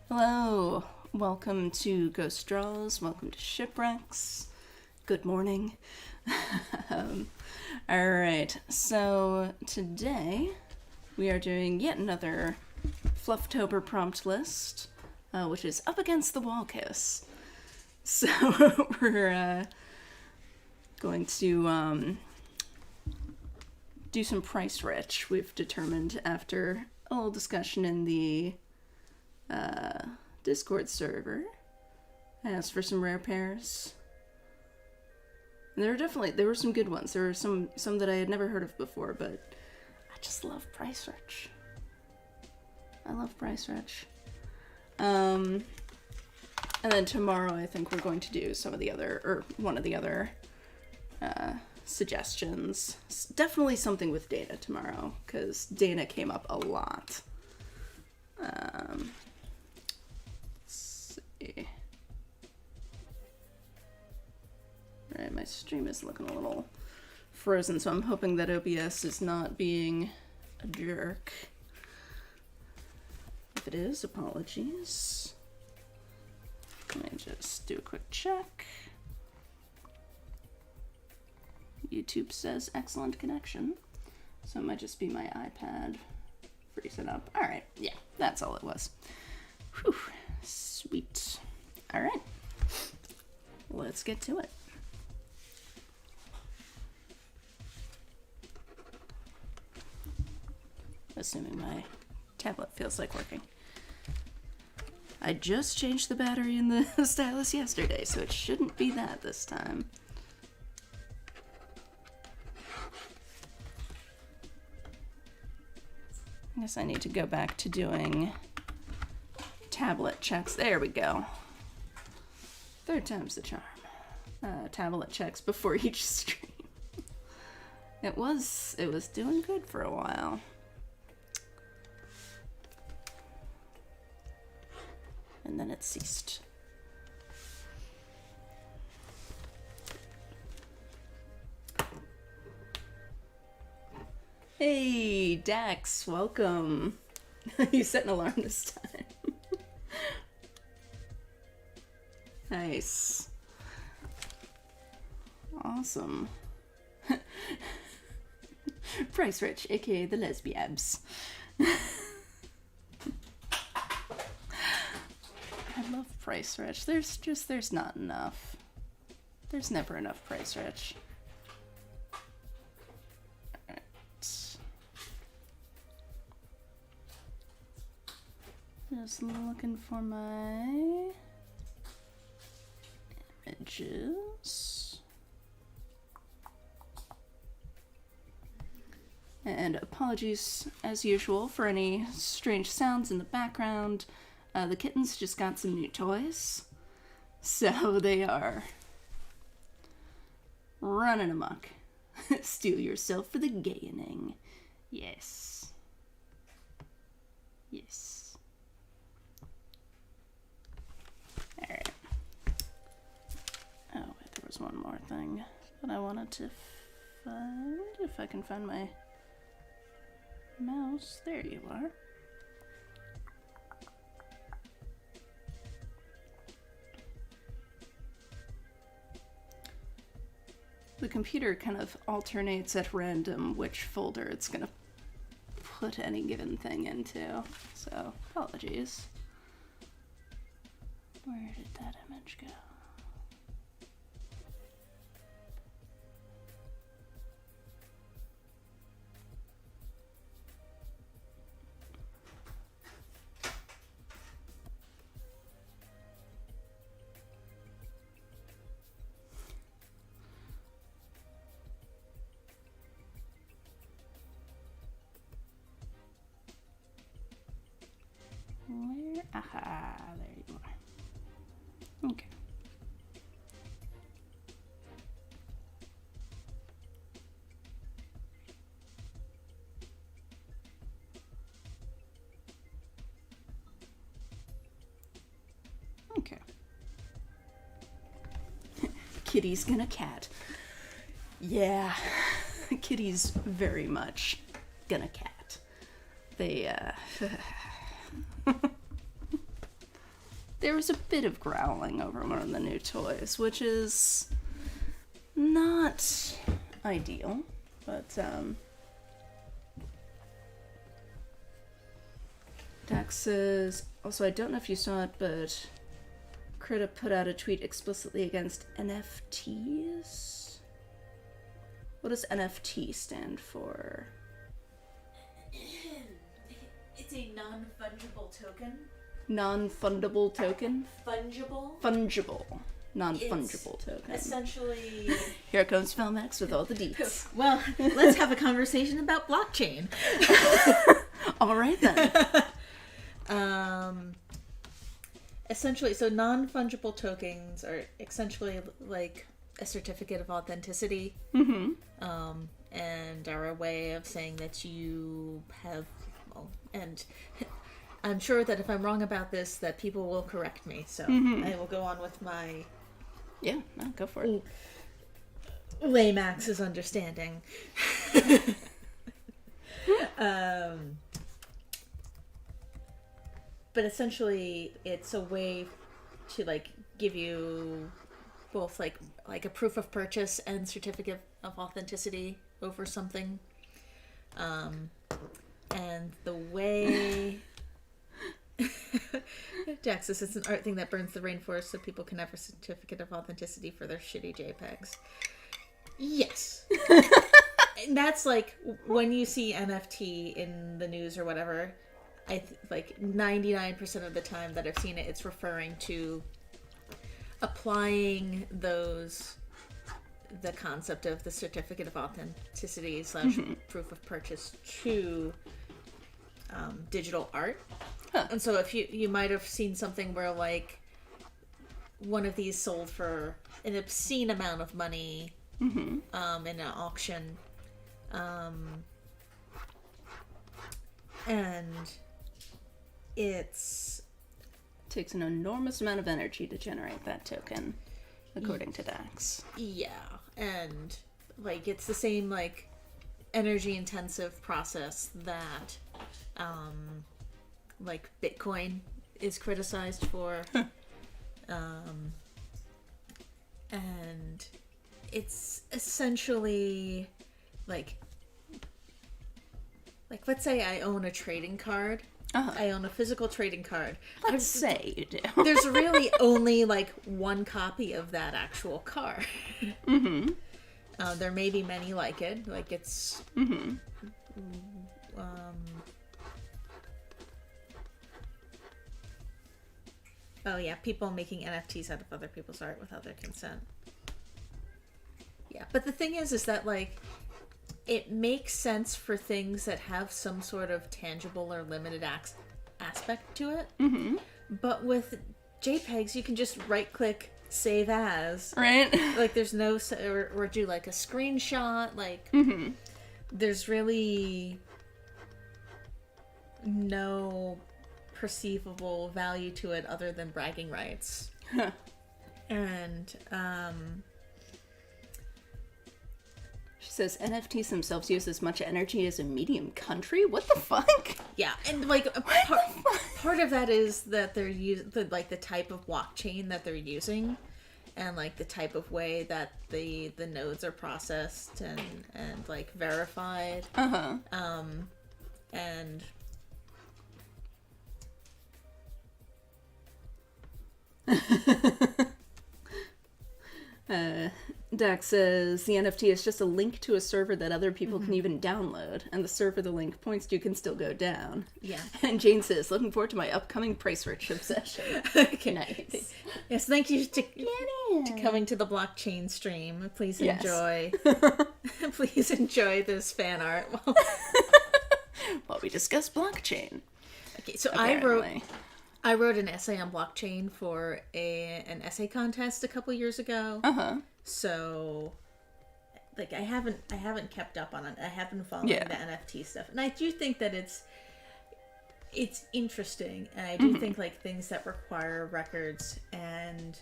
Hello, welcome to Ghost Draws, welcome to Shipwrecks, good morning. Alright, so today we are doing yet another Flufftober prompt list, which is Up Against the Wall Kiss. So we're going to do some price rich, we've determined after a little discussion in the Discord server. I asked for some rare pairs. And there were some good ones. There were some that I had never heard of before, but I just love price rich. I love price rich. And then tomorrow I think we're going to do one of the other suggestions. Definitely something with Dana tomorrow, because Dana came up a lot. Alright, my stream is looking a little frozen, so I'm hoping that OBS is not being a jerk. If it is, apologies. Let me just do a quick check. YouTube says excellent connection, so it might just be my iPad freezing up. Alright, yeah, that's all it was. Whew, sweet. Alright, let's get to it. Assuming my tablet feels like working. I just changed the battery in the stylus yesterday, so it shouldn't be that this time. I guess I need to go back to doing tablet checks. There we go. Third time's the charm. Tablet checks before each stream. It was doing good for a while. And then it ceased. Hey, Dax, welcome. You set an alarm this time. Nice. Awesome. Price Rich, aka the Lesbiabs. I love Price Rich. There's not enough. There's never enough Price Rich. Alright. Just looking for my images. And apologies, as usual, for any strange sounds in the background. The kittens just got some new toys, so they are running amok. Steal yourself for the gaining. Yes. Yes. Alright. Oh, wait, there was one more thing that I wanted to find. If I can find my mouse. There you are. The computer kind of alternates at random which folder it's gonna put any given thing into, so apologies. Where did that image go? Where? Aha, there you are. Okay. Okay. Kitty's gonna cat. Yeah, Kitty's very much gonna cat. They, there was a bit of growling over one of the new toys, which is not ideal, but Dax says, also, I don't know if you saw it, but Krita put out a tweet explicitly against NFTs. What does NFT stand for? It's a non-fungible token. Non-fundable token? Fungible? Fungible. Non-fungible token. Essentially... Here comes Felmax with all the deets. Well, let's have a conversation about blockchain. All right, then. Essentially, so non-fungible tokens are essentially like a certificate of authenticity. Mm-hmm. And are a way of saying that you have... Well, and I'm sure that if I'm wrong about this, that people will correct me. So I will go on with my... Yeah, no, go for it. Laymax's understanding. But essentially, it's a way to like give you both like a proof of purchase and certificate of authenticity over something. And the way Jax says it's an art thing that burns the rainforest so people can have a certificate of authenticity for their shitty JPEGs. Yes. And that's like when you see NFT in the news or whatever, like 99% of the time that I've seen it, it's referring to applying the concept of the certificate of authenticity / proof of purchase to digital art. Huh. And so if you might have seen something where like one of these sold for an obscene amount of money in an auction, and takes an enormous amount of energy to generate that token, according to Dax. Yeah, and like it's the same like energy intensive process that like Bitcoin is criticized for. And it's essentially like let's say I own a trading card. I own a physical trading card. Let's say you do. There's really only like one copy of that actual card. There may be many like it. Like it's oh yeah, people making NFTs out of other people's art without their consent. Yeah, but the thing is that like it makes sense for things that have some sort of tangible or limited aspect to it. But with JPEGs, you can just right-click, save as. Right. Like there's no... Or do like a screenshot. Like there's really no perceivable value to it other than bragging rights. And... She says NFTs themselves use as much energy as a medium country? What the fuck? Yeah, and like part of that is that they're like the type of blockchain that they're using, and like the type of way that the nodes are processed and like verified. And Dax says the NFT is just a link to a server that other people can even download, and the server the link points to can still go down. Yeah. And Jane says, looking forward to my upcoming price-rich obsession. Okay. Nice. Yes, thank you to coming to the blockchain stream. Please enjoy. Please enjoy this fan art while we discuss blockchain. Okay, so Apparently. I wrote an essay on blockchain for an essay contest a couple years ago. So, like, I haven't kept up on it. I have been following the NFT stuff, and I do think that it's interesting, and I do think like things that require records and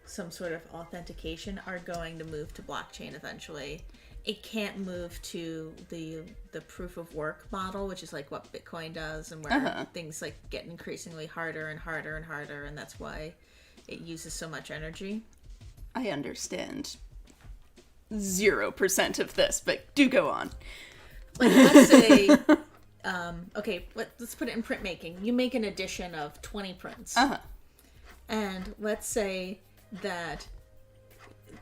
some sort of authentication are going to move to blockchain eventually. it can't move to the proof of work model, which is like what Bitcoin does, and where things like get increasingly harder and harder and harder, and that's why it uses so much energy. I understand 0% of this, but do go on. Like, let's say, okay, let's put it in printmaking. You make an edition of 20 prints. And let's say that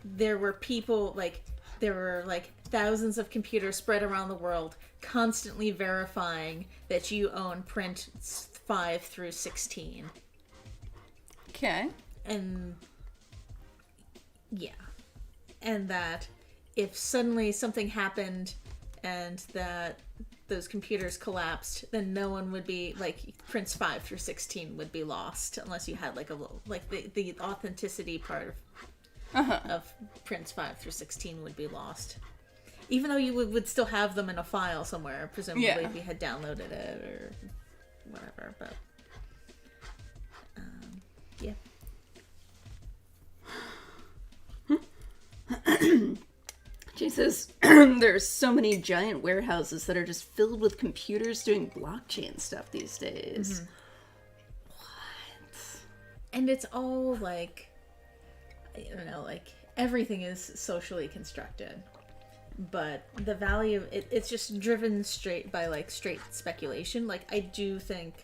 there were people, like, there were, like, thousands of computers spread around the world constantly verifying that you own print 5 through 16. Okay. And, yeah. And that if suddenly something happened and that those computers collapsed, then no one would be, like, prints 5 through 16 would be lost unless you had, like, a little, like, the authenticity part of prints 5 through 16 would be lost. Even though you would still have them in a file somewhere, presumably, if you had downloaded it or whatever, but yeah. Jesus, there's so many giant warehouses that are just filled with computers doing blockchain stuff these days. What? And it's all like, I don't know, like everything is socially constructed, but the value, it's just driven straight by like straight speculation. Like I do think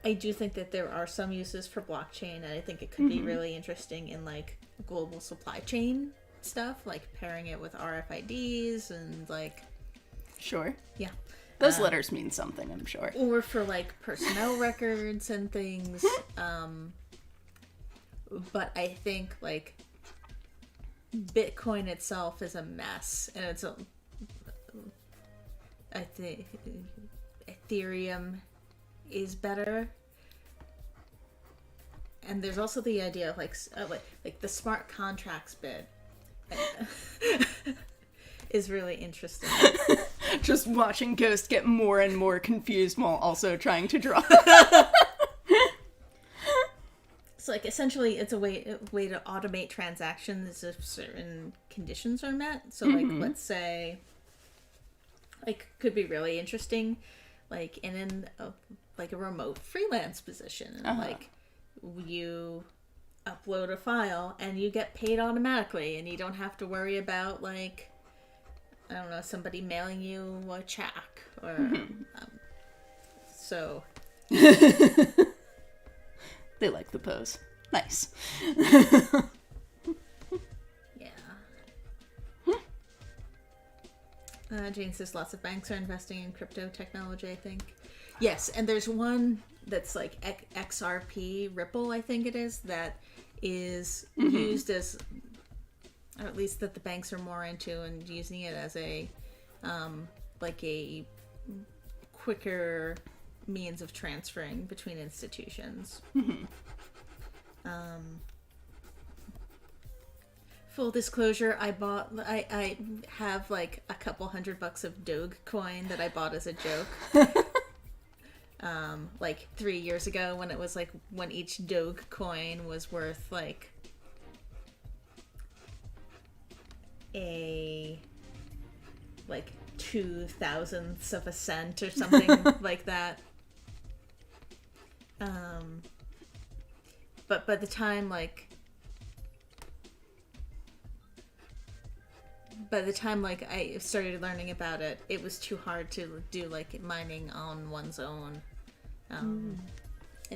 that there are some uses for blockchain, and I think it could be really interesting in like global supply chain stuff, like pairing it with RFIDs and like... Sure. Yeah. Those letters mean something, I'm sure. Or for like personnel records and things. But I think like Bitcoin itself is a mess, and it's a... I think Ethereum is better. And there's also the idea of like the smart contracts bit is really interesting. Just watching Ghost get more and more confused while also trying to draw. So like essentially it's a way to automate transactions if certain conditions are met. So like let's say like could be really interesting like in a remote freelance position, and like you upload a file and you get paid automatically, and you don't have to worry about like, I don't know, somebody mailing you a check or so They like the pose. Nice. Jane says lots of banks are investing in crypto technology, I think. Yes, and there's one that's like XRP Ripple, I think it is, that is used as, or at least that the banks are more into, and using it as a like a quicker means of transferring between institutions. Full disclosure, I have like a couple $100 of Dogecoin that I bought as a joke. Like 3 years ago, when it was like, when each Dogecoin was worth like a like 0.002 of a cent or something like that. But by the time like I started learning about it, it was too hard to do like mining on one's own. And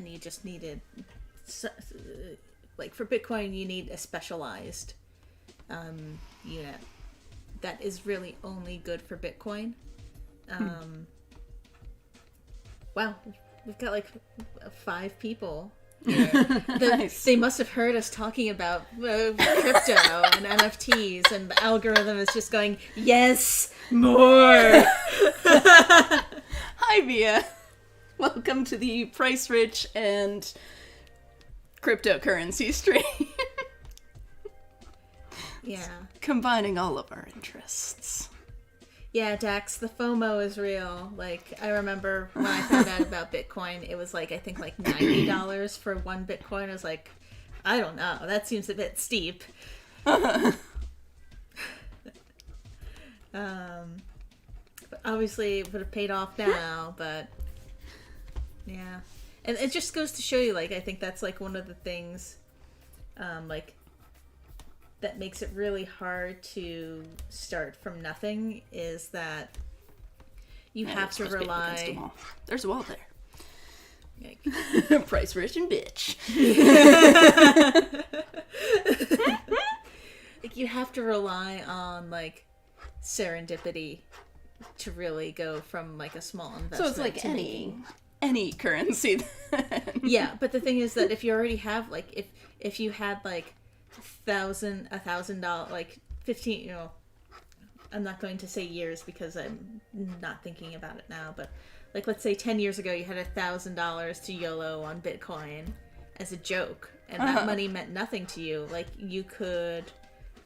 you just needed, like for Bitcoin, you need a specialized unit that is really only good for Bitcoin. Wow, we've got like 5 people here. Nice. They must have heard us talking about crypto and NFTs, and the algorithm is just going, yes, more. Hi, Via. Welcome to the Price Rich and cryptocurrency stream. Yeah. Combining all of our interests. Yeah, Dax, the FOMO is real. Like, I remember when I found out about Bitcoin, it was like, I think like $90 for one Bitcoin. I was like, I don't know. That seems a bit steep. But obviously it would have paid off now, but yeah. And it just goes to show you, like, I think that's like one of the things, like, that makes it really hard to start from nothing is that you have to rely. There's a wall there. Like, Price rich and bitch. like, you have to rely on like serendipity to really go from like a small investment. So it's like to any currency. Yeah, but the thing is that if you already have like if you had like $1,000, like 15, you know, I'm not going to say years because I'm not thinking about it now, but like let's say 10 years ago you had $1,000 to YOLO on Bitcoin as a joke, and that money meant nothing to you. Like you could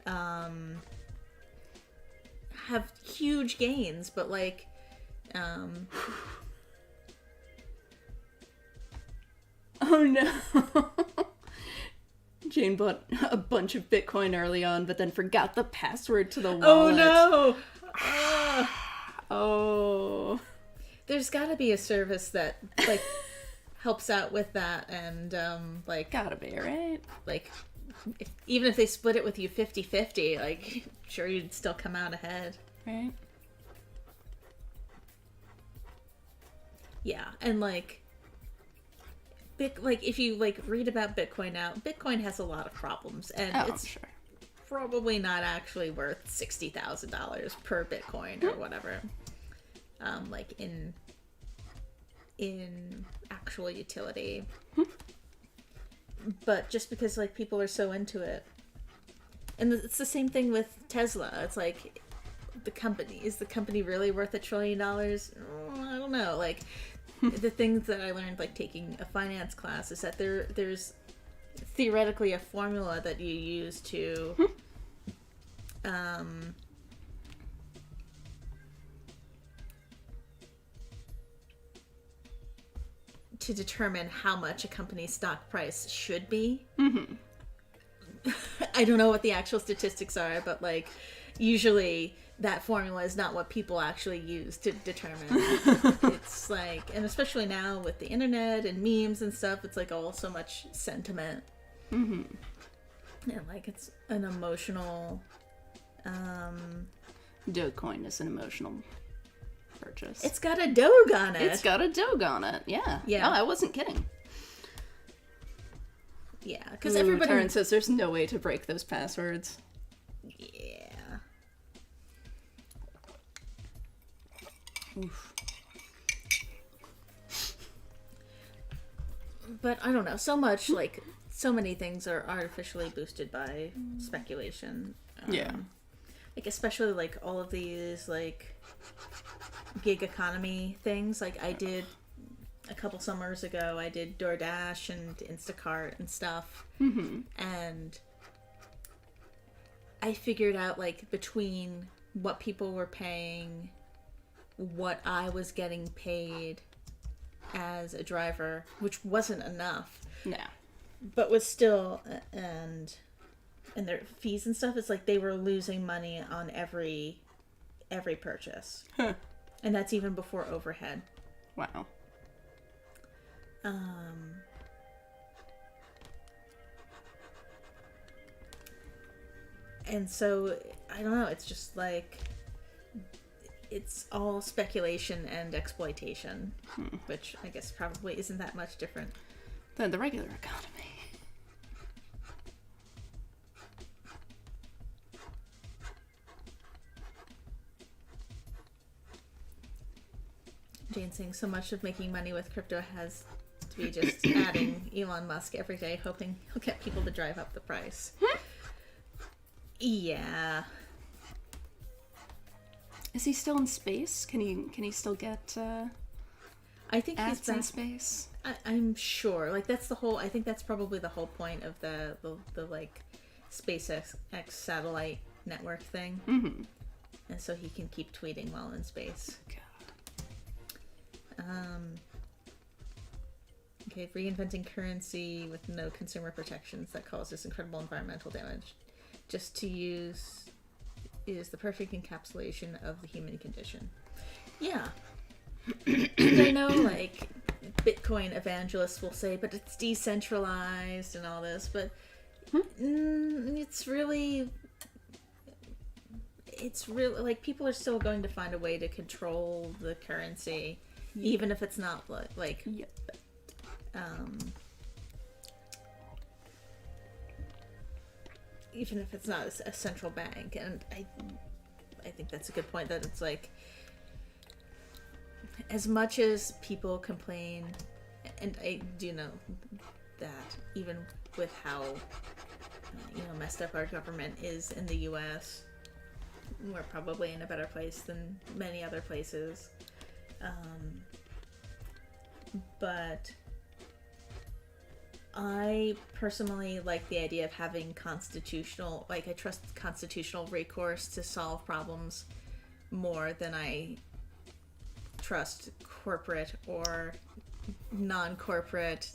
have huge gains, but like Oh no. Jane bought a bunch of Bitcoin early on, but then forgot the password to the wallet. oh no. Oh. There's got to be a service that like helps out with that, and like Gotta be, right? like even if they split it with you 50-50, like sure you'd still come out ahead. Right? Yeah, and like like if you like read about Bitcoin now, Bitcoin has a lot of problems, and it's sure. probably not actually worth $60,000 per Bitcoin or whatever. Like in actual utility. But just because like people are so into it. And it's the same thing with Tesla. It's like the company really worth $1 trillion? Oh, I don't know. Like the things that I learned like taking a finance class is that there's theoretically a formula that you use to to determine how much a company's stock price should be. I don't know what the actual statistics are, but like usually that formula is not what people actually use to determine. It's like, and especially now with the internet and memes and stuff, it's like all so much sentiment. And like it's an emotional Dogecoin is an emotional purchase. It's got a dog on it. It's got a dog on it. Yeah. Yeah. No, I wasn't kidding. Yeah, because everybody. Taryn says there's no way to break those passwords. Yeah. Oof. But I don't know. So much like so many things are artificially boosted by speculation. Yeah. Like especially like all of these like gig economy things. Like I did a couple summers ago, I did DoorDash and Instacart and stuff. And I figured out like between what people were paying, what I was getting paid as a driver, which wasn't enough. No. But was still, and their fees and stuff, it's like they were losing money on every purchase. Huh. And that's even before overhead. Wow. And so, I don't know, it's just like, it's all speculation and exploitation, which I guess probably isn't that much different Than the regular economy. Jane saying so much of making money with crypto has to be just adding Elon Musk every day, hoping he'll get people to drive up the price. Yeah. Is he still in space? Can he still get I think he's ads in back. space? I'm sure. Like that's the whole. I think that's probably the whole point of the like SpaceX satellite network thing. And so he can keep tweeting while in space. God. Okay, reinventing currency with no consumer protections that causes incredible environmental damage. Just to use is the perfect encapsulation of the human condition. Yeah. And I know, like, Bitcoin evangelists will say, but it's decentralized and all this, but it's really, like, people are still going to find a way to control the currency, even if it's not, like, even if it's not a central bank. And I think that's a good point, that it's like, as much as people complain, and I do know that even with how messed up our government is in the US, we're probably in a better place than many other places, but I personally like the idea of having constitutional, like, I trust constitutional recourse to solve problems more than I trust corporate or non-corporate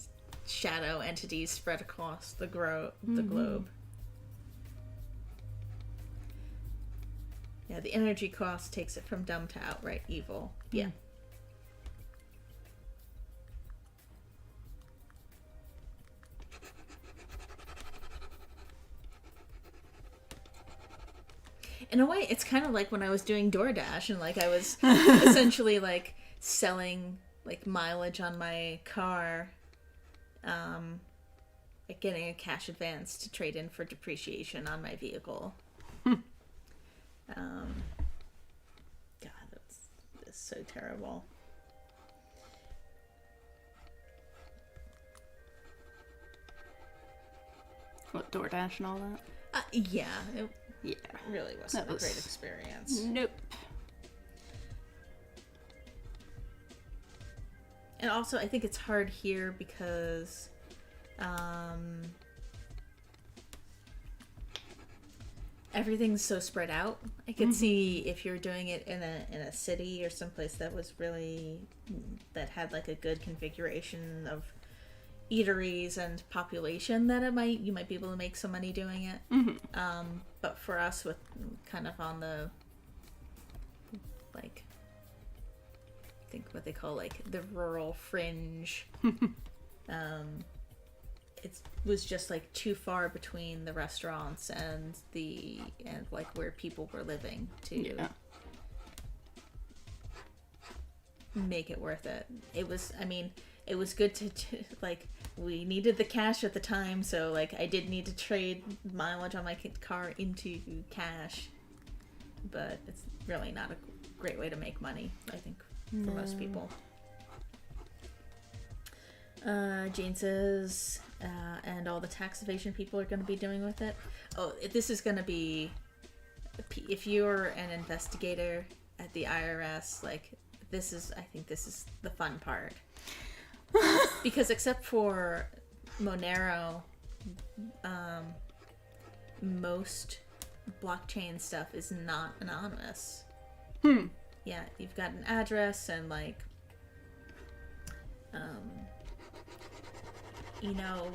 shadow entities spread across the globe. Yeah, the energy cost takes it from dumb to outright evil. Yeah. In a way, it's kind of like when I was doing DoorDash, and like I was essentially like selling like mileage on my car, like getting a cash advance to trade in for depreciation on my vehicle. God, that's so terrible. What, DoorDash and all that? Yeah. Yeah. Really wasn't a great experience. Nope. And also, I think it's hard here because everything's so spread out. I could see if you're doing it in a city or someplace that was really, that had like a good configuration of eateries and population, that you might be able to make some money doing it. But for us, with kind of on the, like, I think what they call like the rural fringe, it was just like too far between the restaurants and like where people were living to make it worth it. It was good to like, we needed the cash at the time, so like I did need to trade mileage on my car into cash, but it's really not a great way to make money, I think, for most people. Jane says, and all the tax evasion people are going to be doing with it. Oh, this is going to be, if you're an investigator at the IRS, like, I think this is the fun part. Because except for Monero, most blockchain stuff is not anonymous. Yeah, you've got an address and like,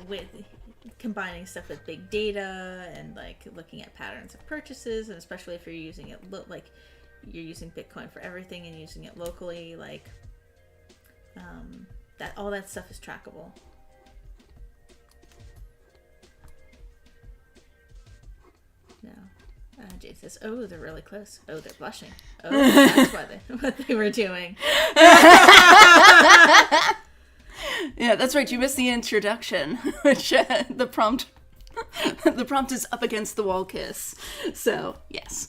with combining stuff with big data and like looking at patterns of purchases, and especially if you're using it like you're using Bitcoin for everything and using it locally, like that all that stuff is trackable. No. Jade says, "Oh, they're really close. Oh, they're blushing. Oh, that's what they were doing." Yeah, that's right. You missed the introduction, which the prompt is up against the wall kiss. So, yes.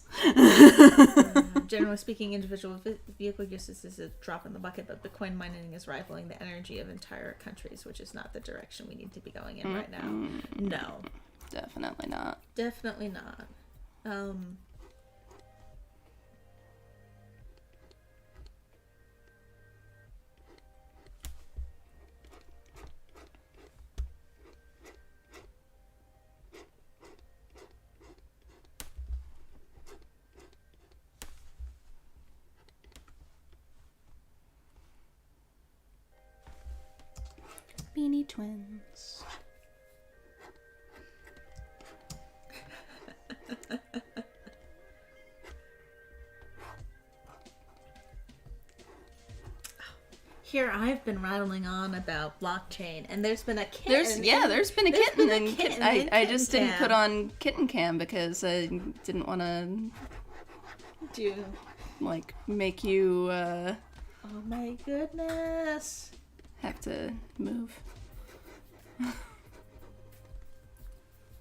Generally speaking, individual vehicle uses is a drop in the bucket, but Bitcoin mining is rivaling the energy of entire countries, which is not the direction we need to be going in right now. No. Definitely not. Definitely not. Beanie Twins. here I've been rattling on about blockchain, and there's been a kitten. There's been a kitten, I just kitten didn't put on kitten cam because I didn't want to do like make you oh my goodness, have to move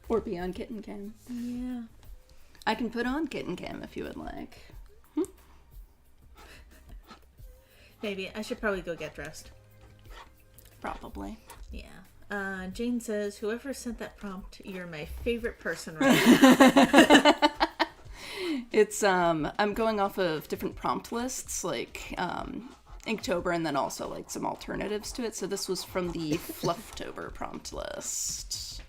or be on kitten cam. Yeah, I can put on kitten cam if you would like. maybe I should probably go get dressed. Probably. Yeah. Jane says, whoever sent that prompt, you're my favorite person right now. It's I'm going off of different prompt lists, like Inktober, and then also like some alternatives to it. So this was from the Flufftober prompt list,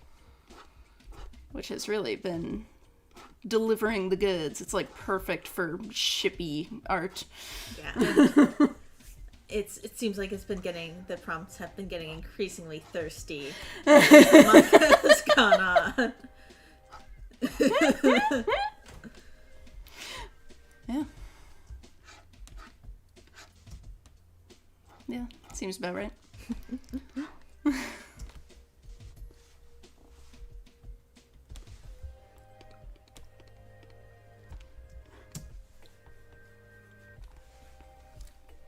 which has really been delivering the goods. It's like perfect for shippy art. Yeah. It seems like the prompts have been getting increasingly thirsty as the month has gone on. Yeah. Yeah, seems about right.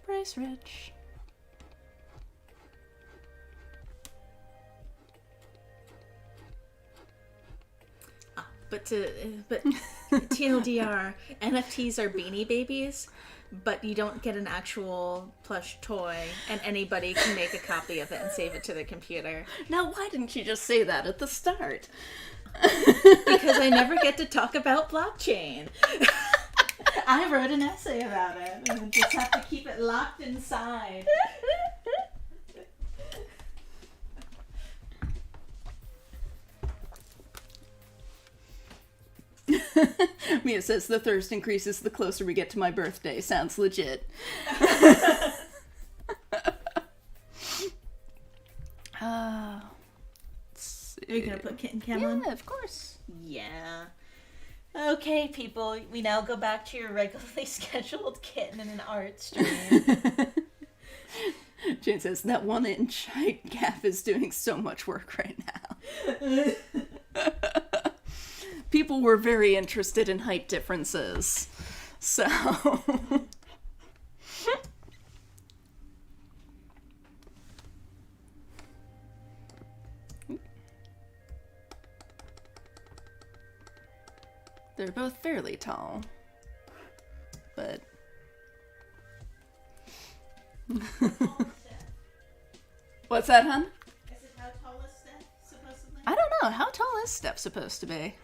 Bryce Rich. But TLDR, NFTs are Beanie Babies, but you don't get an actual plush toy, and anybody can make a copy of it and save it to their computer. Now, why didn't you just say that at the start? Because I never get to talk about blockchain. I wrote an essay about it, and just have to keep it locked inside. Mia says the thirst increases the closer we get to my birthday. Sounds legit. Are you gonna put Kitten Cam on? Yeah, of course. Yeah. Okay, people, we now go back to your regularly scheduled kitten and an art stream. Jane says that 1-inch height gap is doing so much work right now. People were very interested in height differences, so... They're both fairly tall, but... What's that, hun? I said, how tall is Steph supposedly? I don't know. How tall is Steph supposed to be?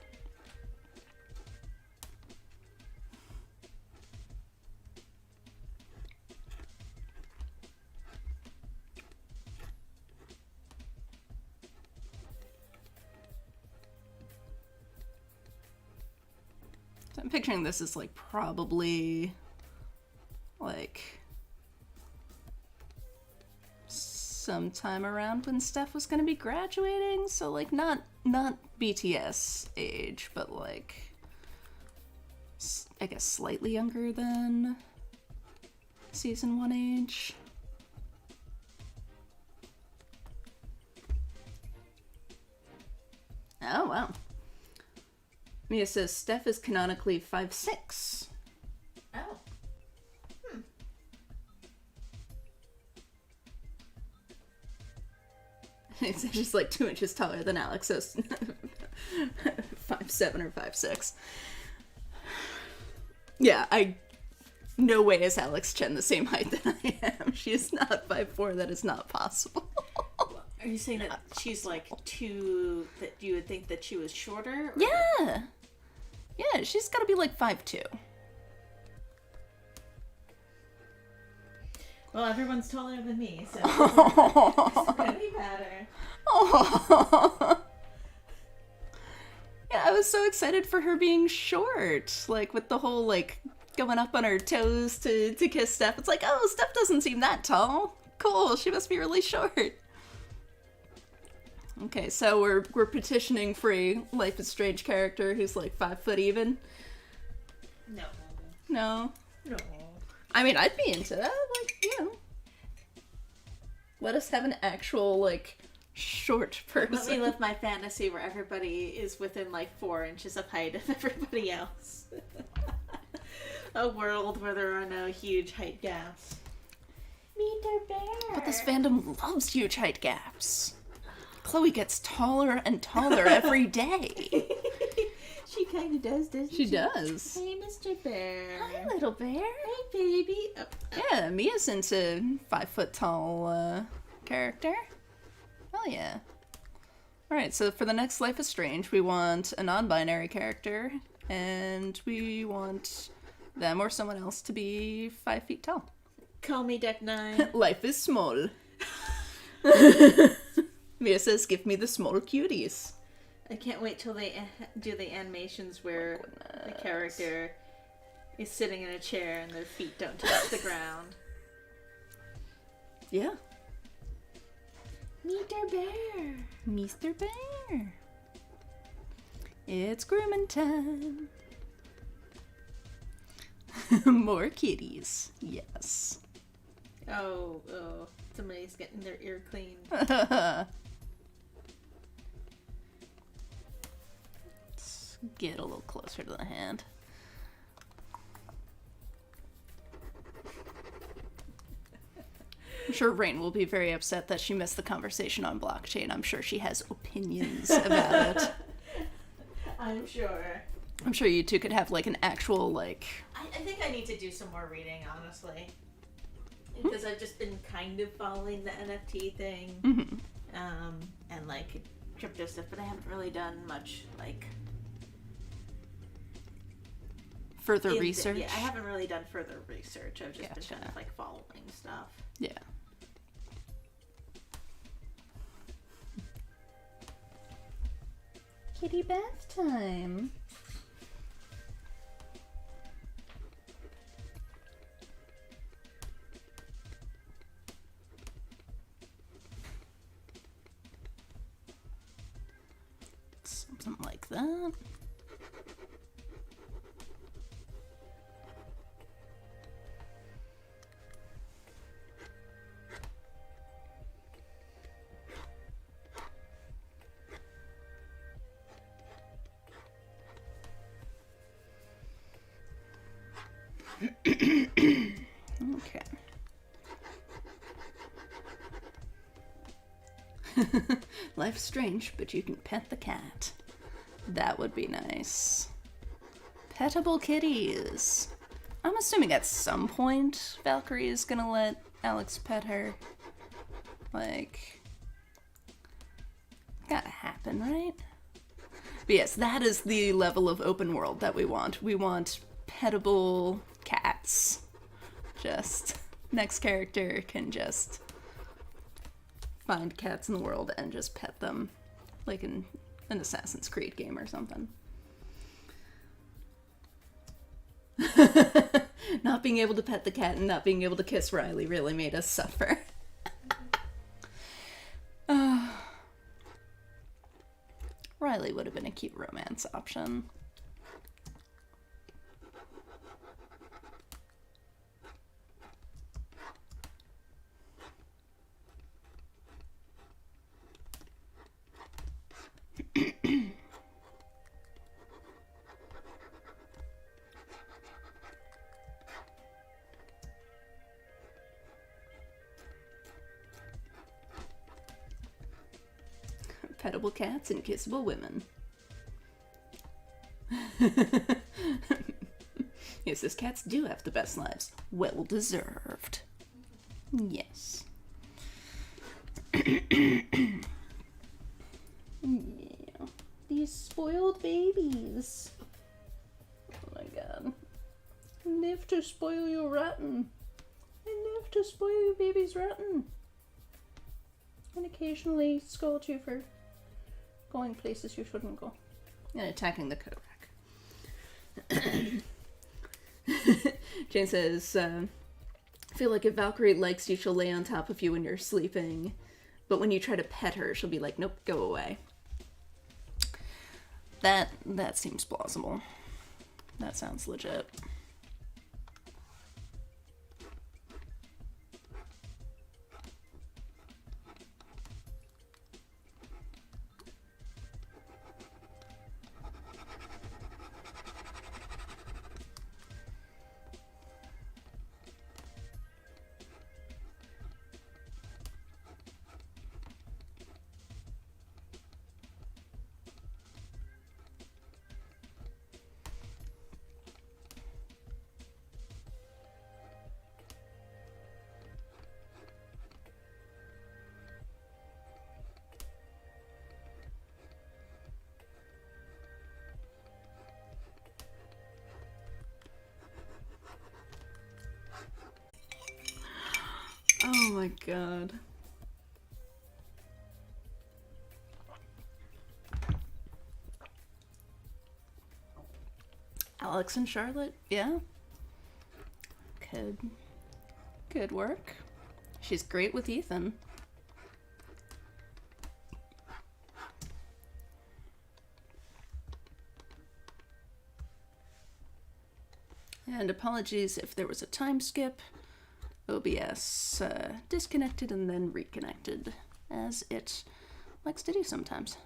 So I'm picturing this as like probably like sometime around when Steph was gonna be graduating, so like not BTS age, but like I guess slightly younger than season 1 age. Oh wow. Mia says Steph is canonically 5'6". Oh. It's just like 2 inches taller than Alex, so 5'7" or 5'6". Yeah, no way is Alex Chen the same height that I am. She is not 5'4". That is not possible. Are you saying that she's like two, that you would think that she was shorter? Or... Yeah. Yeah, she's gotta be like 5'2". Well, everyone's taller than me, so it's gonna be better. Oh. Yeah, I was so excited for her being short. Like, with the whole, like, going up on her toes to kiss Steph. It's like, oh, Steph doesn't seem that tall. Cool, she must be really short. Okay, so we're petitioning for a Life is Strange character who's, like, 5 foot even. No. No. No. I mean, I'd be into that. Like, you know. Let us have an actual, like, short person. Let me live my fantasy where everybody is within like 4 inches of height of everybody else. A world where there are no huge height gaps. Meet our bear. But this fandom loves huge height gaps. Chloe gets taller and taller every day. She kind of does, doesn't She does. Hey, Mr. Bear. Hi, little bear. Hey, baby. Yeah, Mia's into 5 foot tall character. Oh yeah. Alright, so for the next Life is Strange, we want a non-binary character, and we want them or someone else to be 5 feet tall. Call me Deck 9. Life is small. Mia says, give me the small cuties. I can't wait till they do the animations where the character is sitting in a chair and their feet don't touch the ground. Yeah. Meet our bear. Mr. Bear. It's grooming time. More kitties. Yes. Oh, somebody's getting their ear cleaned. Let's get a little closer to the hand. I'm sure Rain will be very upset that she missed the conversation on blockchain. I'm sure she has opinions about it. I'm sure. I'm sure you two could have like an actual like... I think I need to do some more reading, honestly. Because I've just been kind of following the NFT thing. Mm-hmm. And like crypto stuff, but I haven't really done much like... Further research? Yeah, I haven't really done further research. I've just been Gotcha. kind of like following stuff. Yeah. Kitty bath time. Something like that. Okay. Life's strange, but you can pet the cat. That would be nice. Petable kitties. I'm assuming at some point Valkyrie is gonna let Alex pet her. Like, gotta happen, right? But yes, that is the level of open world that we want. We want petable cats. Just, next character can just find cats in the world and just pet them. Like in an Assassin's Creed game or something. Not being able to pet the cat and not being able to kiss Riley really made us suffer. Riley would have been a cute romance option. Petable cats and kissable women. Yes, these cats do have the best lives. Well deserved. Yes. Yeah. These spoiled babies. Oh my god. Live to spoil you rotten. I live to spoil you babies rotten. And occasionally scold you for going places you shouldn't go. And attacking the Kodak. Jane says, I feel like if Valkyrie likes you, she'll lay on top of you when you're sleeping. But when you try to pet her, she'll be like, nope, go away. That seems plausible. That sounds legit. god. Alex and Charlotte, yeah. Could work. She's great with Ethan. And apologies if there was a time skip. OBS disconnected and then reconnected, as it likes to do sometimes.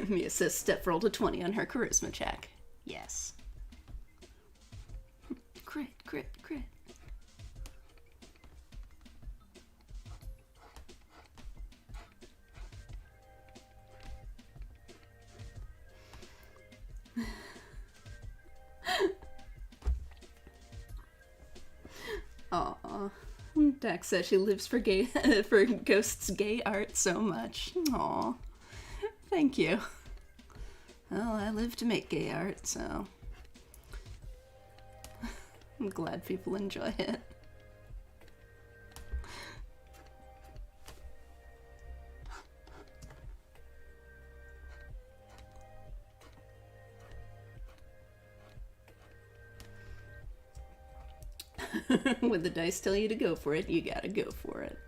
Mia says Steph rolled a 20 on her charisma check. Yes. Crit, crit, crit. Aww. Dax says she lives for for Ghost's gay art so much. Aw. Thank you. Well, I live to make gay art, so I'm glad people enjoy it. When the dice tell you to go for it, you gotta go for it.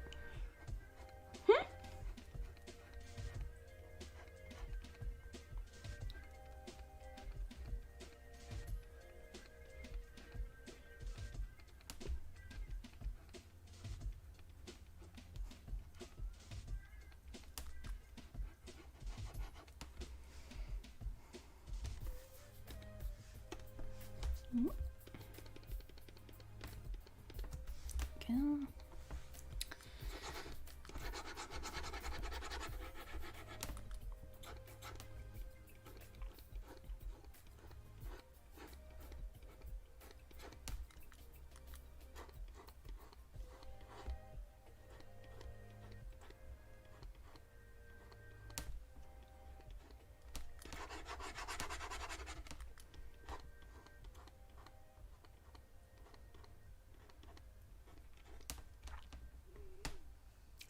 Okay.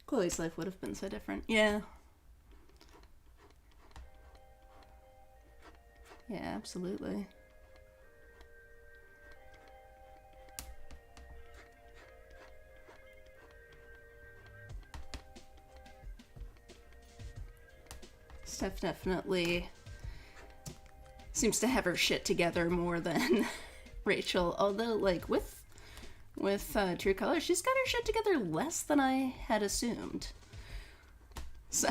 Chloe's life would have been so different. Yeah. Yeah, absolutely. Steph definitely seems to have her shit together more than Rachel, although, like, with True Colors, she's got her shit together less than I had assumed. So...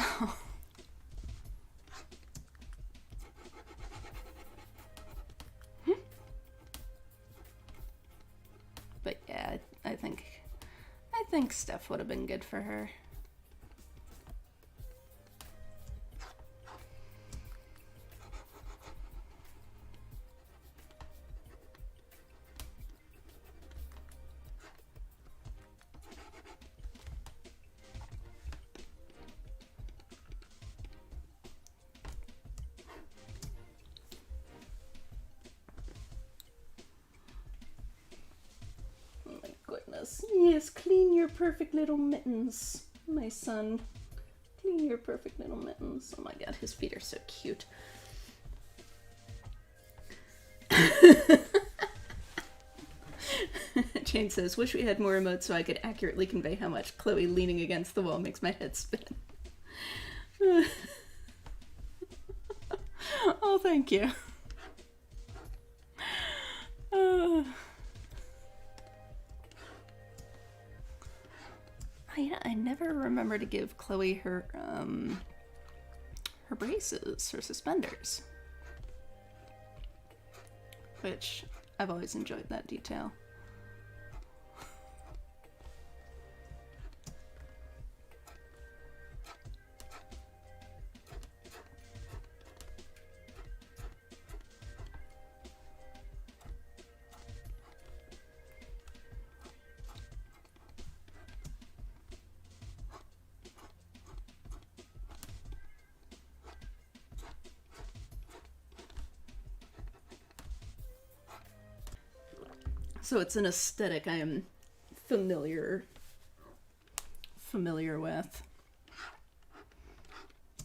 But yeah, I think Steph would have been good for her. Yes, clean your perfect little mittens, my son. Clean your perfect little mittens. Oh my god, his feet are so cute. Jane says, wish we had more emotes so I could accurately convey how much Chloe leaning against the wall makes my head spin. Oh, thank you. I never remember to give Chloe her braces, her suspenders. Which, I've always enjoyed that detail. So it's an aesthetic I am familiar with.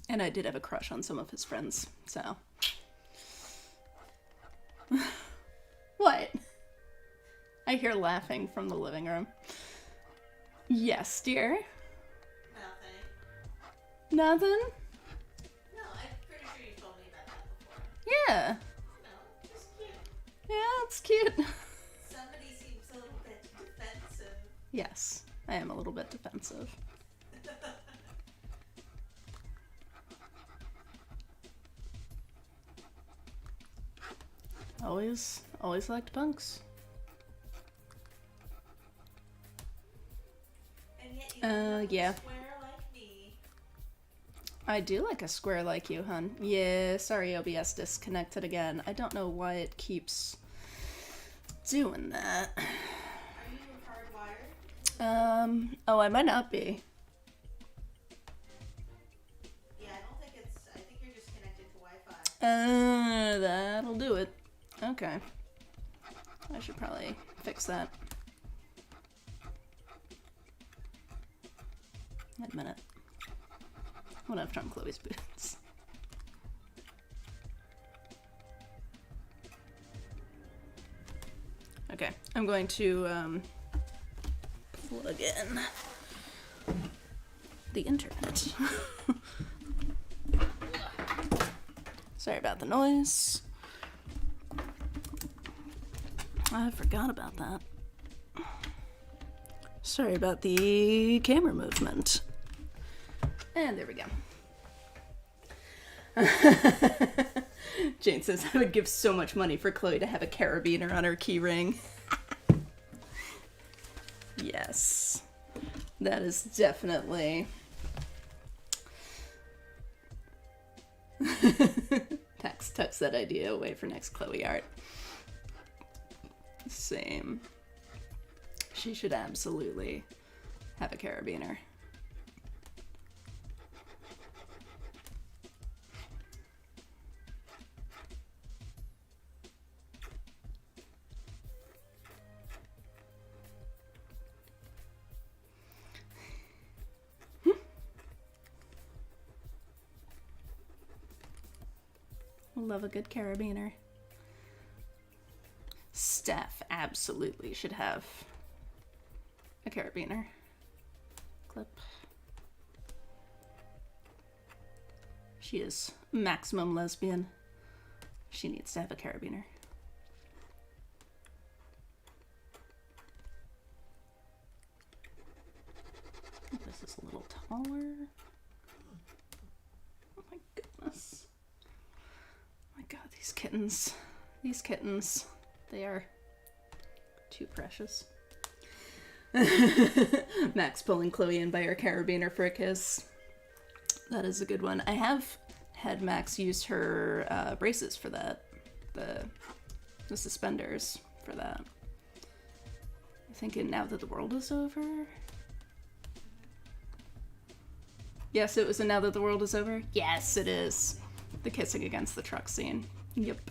And I did have a crush on some of his friends, so. What? I hear laughing from the living room. Yes, dear? Nothing. Nothing? No, I'm pretty sure you told me about that before. Yeah. No, just cute. Yeah, it's cute. Somebody seems a little bit defensive. Yes, I am a little bit defensive. Always liked punks. And yet you look yeah. square like me. I do like a square like you, hun. Yeah, sorry OBS disconnected again. I don't know why it keeps doing that. Are you hardwired? Oh, I might not be. Yeah, I think you're just connected to Wi-Fi. That'll do it. Okay. I should probably fix that. Wait a minute. What if I'm Chloe's boots? Okay, I'm going to plug in the internet. Sorry about the noise. I forgot about that. Sorry about the camera movement. And there we go. Jane says, I would give so much money for Chloe to have a carabiner on her key ring. Yes. That is definitely... Tax tucks that idea away for next Chloe art. Same. She should absolutely have a carabiner. Love a good carabiner. Steph absolutely should have a carabiner. Clip. She is maximum lesbian. She needs to have a carabiner. This is a little taller. Oh my goodness. Oh my god, these kittens. These kittens. They are too precious. Max pulling Chloe in by her carabiner for a kiss. That is a good one. I have had Max use her braces for that. The suspenders for that. I think in Now That the World Is Over. Yes, it was in Now That the World Is Over. Yes, it is. The kissing against the truck scene. Yep.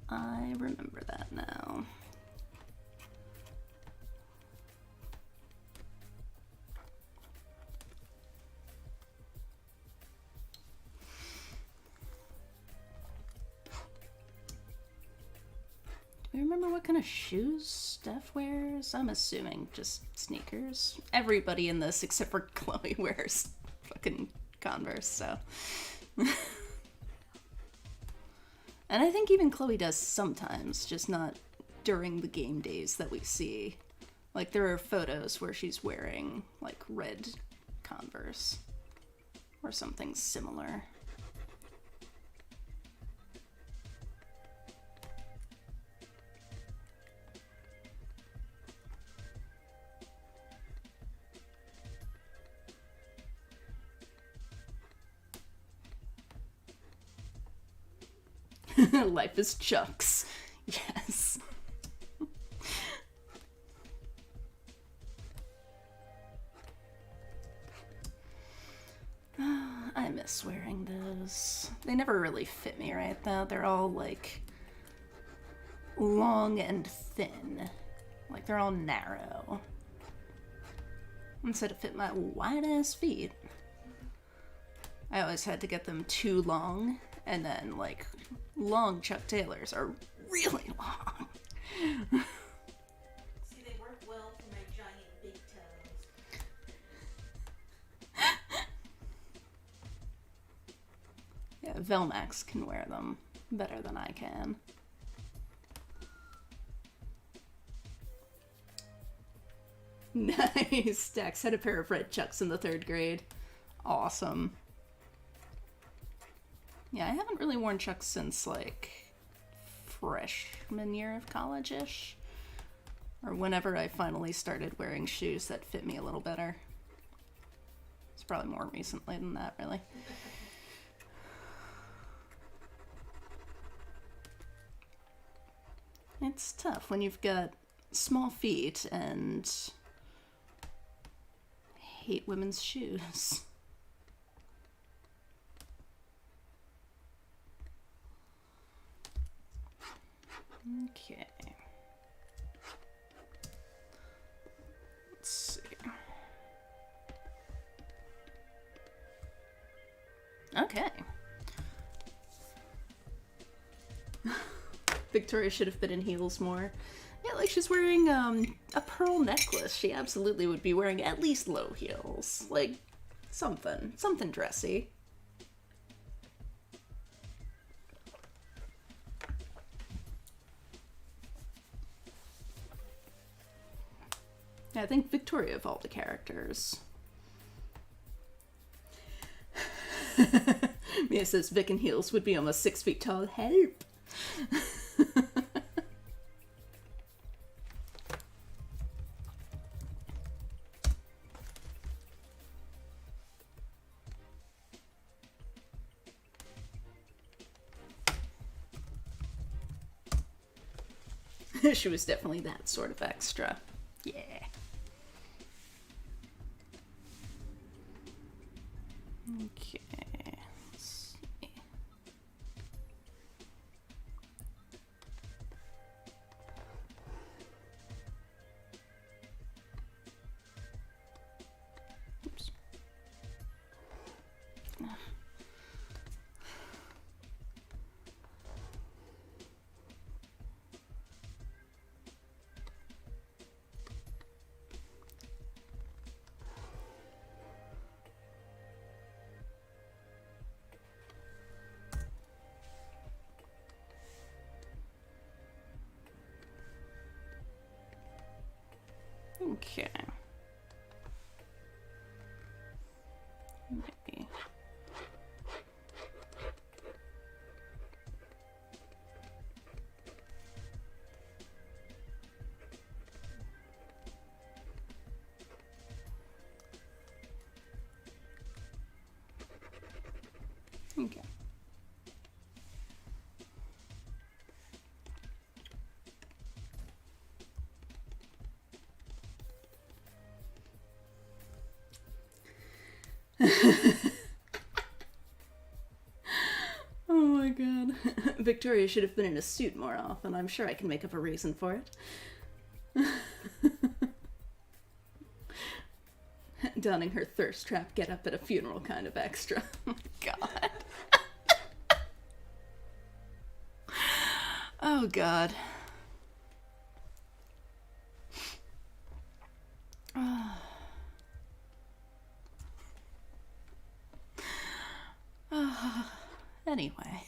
I remember that now. we remember what kind of shoes Steph wears? I'm assuming just sneakers. Everybody in this, except for Chloe, wears fucking Converse, so. And I think even Chloe does sometimes, just not during the game days that we see. Like, there are photos where she's wearing, like, red Converse. Or something similar. Life is Chucks. Yes. I miss wearing those. They never really fit me right, though. They're all, like, long and thin. Like, they're all narrow. Instead of fit my wide-ass feet. I always had to get them too long, and then, like, long Chuck Taylors are really long. See, they work well for my giant big toes. Yeah, Velmax can wear them better than I can. Nice! Dax had a pair of red Chucks in the 3rd grade. Awesome. Yeah, I haven't really worn Chucks since, like, freshman year of college-ish. Or whenever I finally started wearing shoes that fit me a little better. It's probably more recently than that, really. It's tough when you've got small feet and hate women's shoes. Okay. Let's see. Okay. Victoria should have been in heels more. Yeah, like she's wearing a pearl necklace. She absolutely would be wearing at least low heels. Like, something dressy. I think Victoria of all the characters. Mia says Vic in heels would be almost 6 feet tall. Help! She was definitely that sort of extra. Yeah. Okay. Let's see. Oops. Okay. Maybe. Okay. Oh my god. Victoria should have been in a suit more often. I'm sure I can make up a reason for it. Donning her thirst trap get up at a funeral kind of extra. Oh my god. Oh god. Anyway.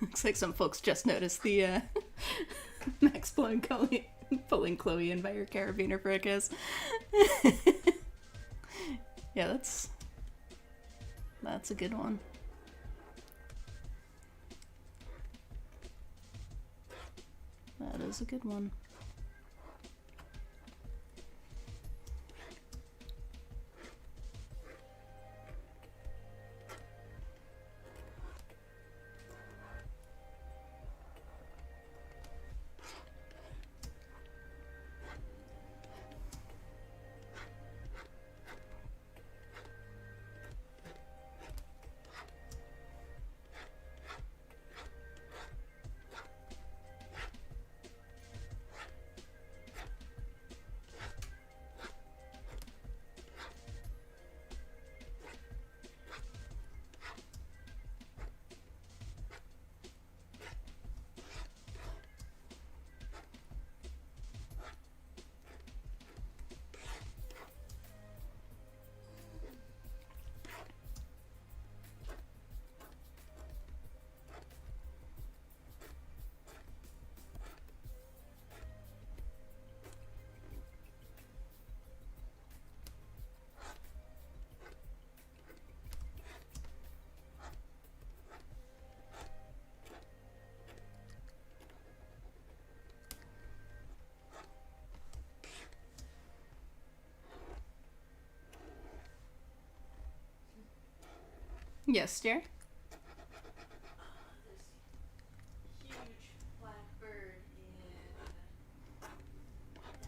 Looks like some folks just noticed the Max pulling Chloe in by her carabiner for a kiss. Yeah, that's a good one. That is a good one. Yes, dear? Huge black bird in the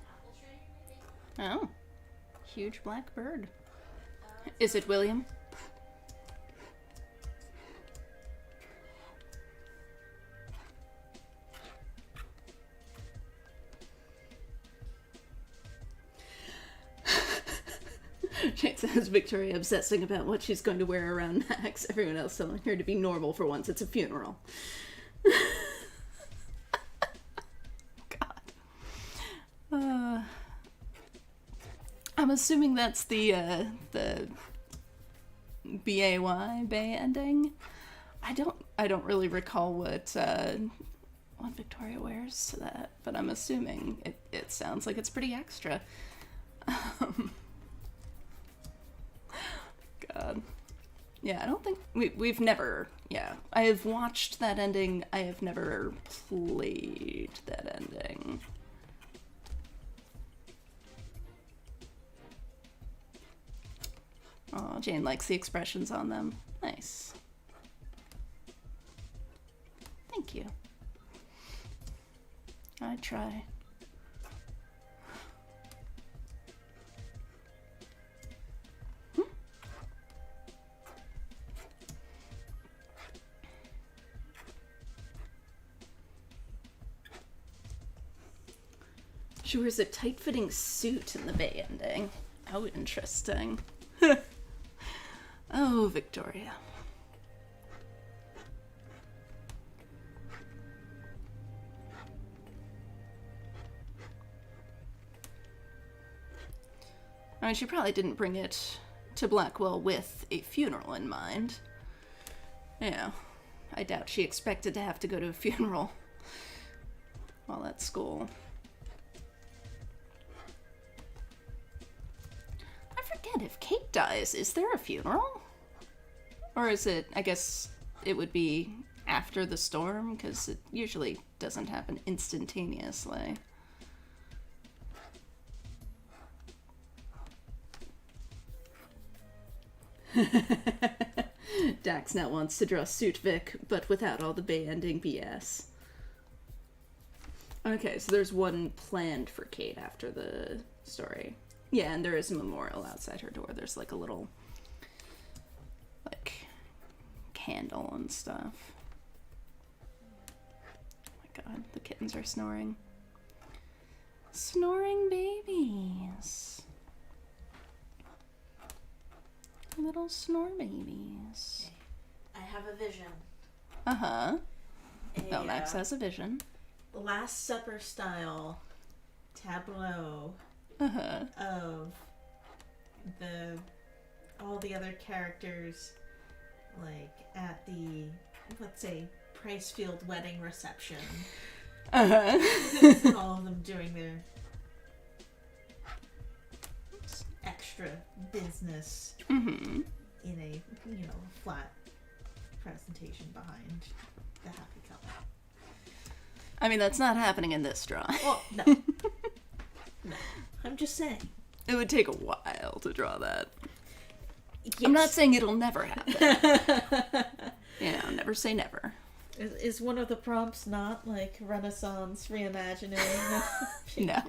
apple tree, maybe? Oh. Huge black bird. Is it William? Jake says Victoria obsessing about what she's going to wear around Max. Everyone else telling her to be normal for once. It's a funeral. God. I'm assuming that's the B-A-Y, Bay ending. I don't really recall what Victoria wears to that, but I'm assuming it sounds like it's pretty extra. God. Yeah, I don't think we've never. Yeah, I have watched that ending. I have never played that ending. Oh, Jane likes the expressions on them. Nice. Thank you. I try. She wears a tight-fitting suit in the Bay ending. How interesting. Oh, Victoria. I mean, she probably didn't bring it to Blackwell with a funeral in mind. Yeah. I doubt she expected to have to go to a funeral while at school. I forget, if Kate dies, is there a funeral? Or is it, I guess it would be after the storm, because it usually doesn't happen instantaneously. Dax now wants to draw Suit Vic, but without all the bay-ending BS. Okay, so there's one planned for Kate after the story. Yeah, and there is a memorial outside her door. There's like a little, like, candle and stuff. Oh my god, the kittens are snoring. Snoring babies. Little snore babies. I have a vision. Uh-huh. Max has a vision. Last Supper style tableau of all the other characters, like at the, let's say, Pricefield wedding reception. All of them doing their extra business in a, flat presentation behind the happy couple. I mean, that's not happening in this drawing. Well, no. No. I'm just saying. It would take a while to draw that. Yes. I'm not saying it'll never happen. Never say never. Is one of the prompts not like Renaissance reimagining? No.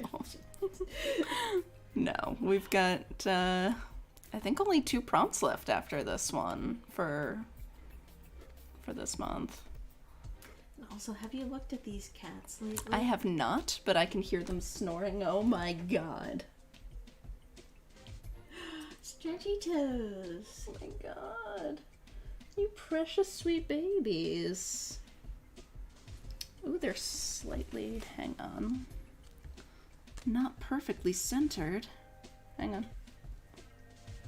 No. We've got, I think only 2 prompts left after this one for this month. Also, have you looked at these cats lately? I have not, but I can hear them snoring. Oh my god. Stretchy toes. Oh my god. You precious sweet babies. Ooh, they're slightly, hang on. Not perfectly centered. Hang on.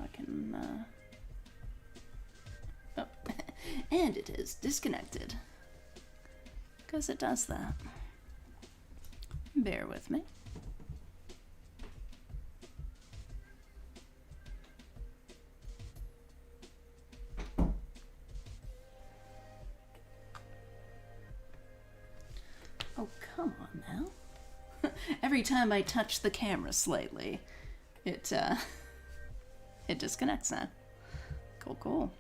I can, oh. And it is disconnected. Because it does that. Bear with me. Oh, come on now. Every time I touch the camera slightly, it disconnects now. Cool, cool.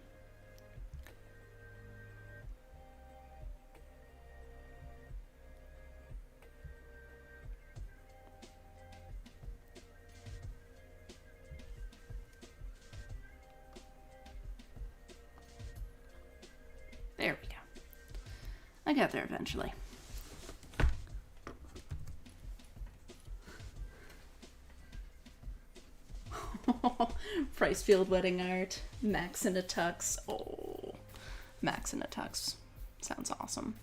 There we go. I got there eventually. Pricefield wedding art. Max in a tux. Oh, Max in a tux. Sounds awesome.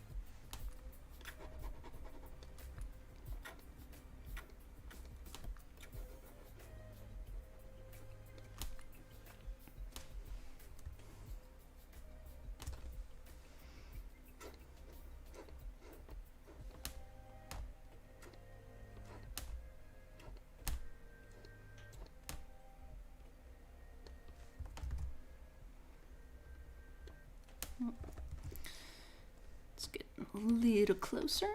Let's get a little closer.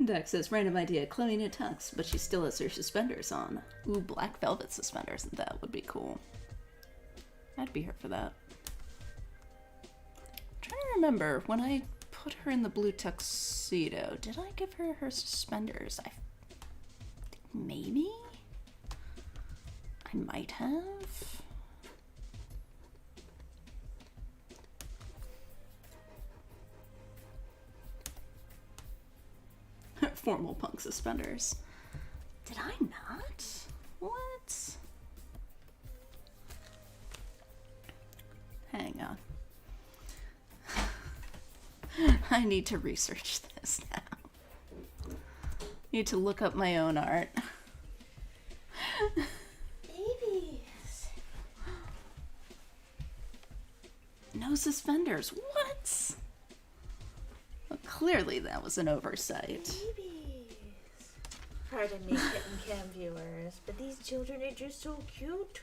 Dex says, random idea, Chloe in a tux, but she still has her suspenders on. Ooh, black velvet suspenders. That would be cool. I'd be here for that. I'm trying to remember, when I put her in the blue tuxedo, did I give her her suspenders? I think maybe? I might have. Formal punk suspenders. Did I not? What? Hang on. I need to research this now. Need to look up my own art. Babies. No suspenders. What? Well, clearly that was an oversight. Babies. Pardon me, kitten cam viewers, but these children are just so cute.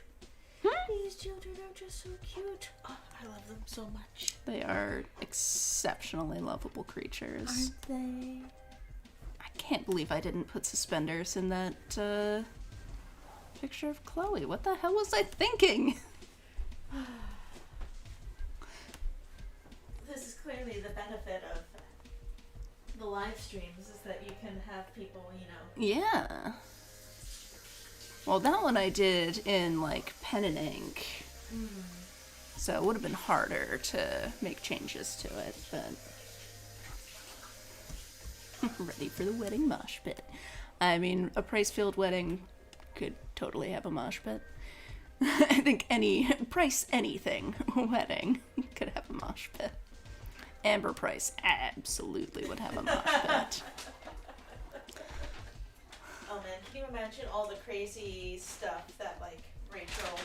These children are just so cute. Oh, I love them so much. They are exceptionally lovable creatures. Aren't they? I can't believe I didn't put suspenders in that picture of Chloe. What the hell was I thinking? This is clearly the benefit of the live streams, is that you can have people, Yeah. Well, that one I did in, like, pen and ink. So it would have been harder to make changes to it, but... Ready for the wedding mosh pit. I mean, a Pricefield wedding could totally have a mosh pit. I think any Price anything wedding could have a mosh pit. Amber Price absolutely would have a mosh pit. Oh man, can you imagine all the crazy stuff that, like, Rachel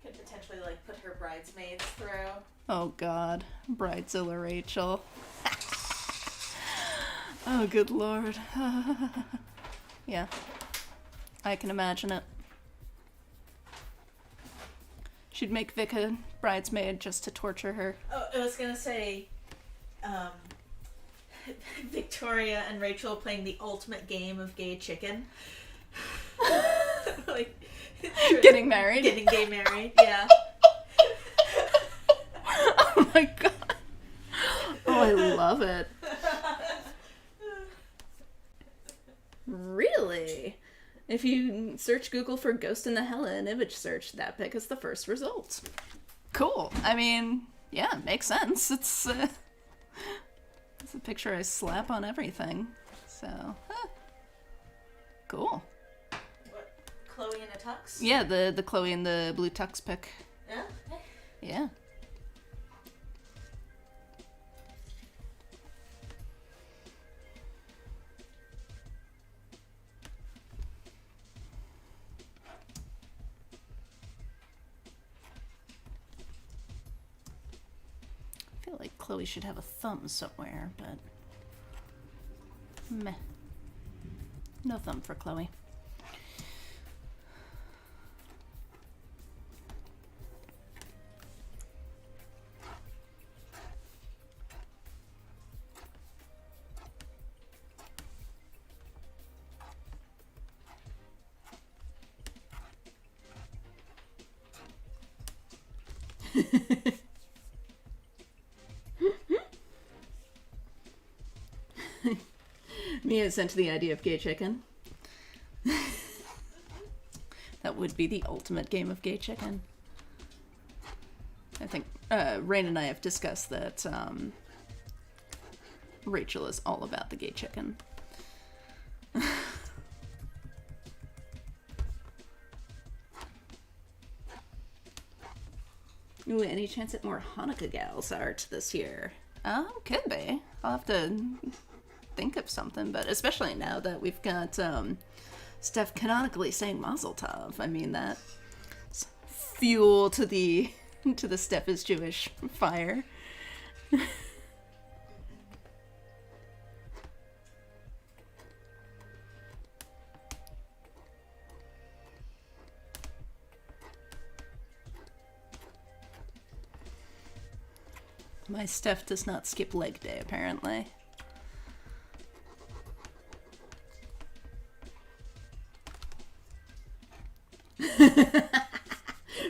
could potentially, like, put her bridesmaids through? Oh god, Bridezilla Rachel. Oh good lord. Yeah, I can imagine it. She'd make Vic a bridesmaid just to torture her. Oh, I was gonna say, Victoria and Rachel playing the ultimate game of gay chicken. Like, Getting married? Getting gay married, yeah. Oh my god. Oh, I love it. Really? If you search Google for Ghost in the Hella in image search, that pic is the first result. Cool. I mean, yeah, it makes sense. It's a picture I slap on everything. So, cool. What, Chloe in a tux? Yeah, the Chloe in the blue tux pic. Yeah? Yeah. I feel like Chloe should have a thumb somewhere, but meh. No thumb for Chloe. Mia sent the idea of gay chicken. That would be the ultimate game of gay chicken. I think Rain and I have discussed that Rachel is all about the gay chicken. Ooh, any chance at more Hanukkah gals art this year? Oh, could be. I'll have to think of something, but especially now that we've got Steph canonically saying Mazel Tov. I mean, that's fuel to the Steph is Jewish fire. My Steph does not skip leg day, apparently.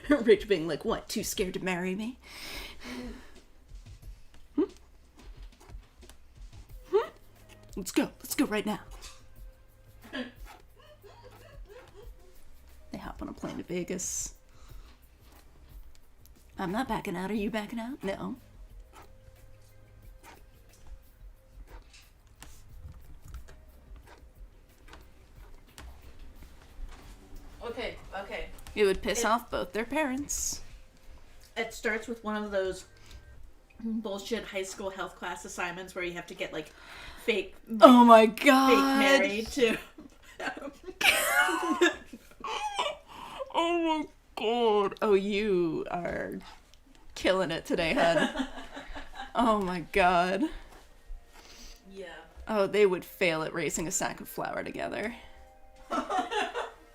Rich being like, what, too scared to marry me? Let's go right now. They hop on a plane to Vegas. I'm not backing out. Are you backing out? No. Okay. It would piss off both their parents. It starts with one of those bullshit high school health class assignments where you have to get like fake Oh my god. fake married to. Oh my god. Oh, you are killing it today, hun. Oh my god. Yeah. Oh, they would fail at raising a sack of flour together.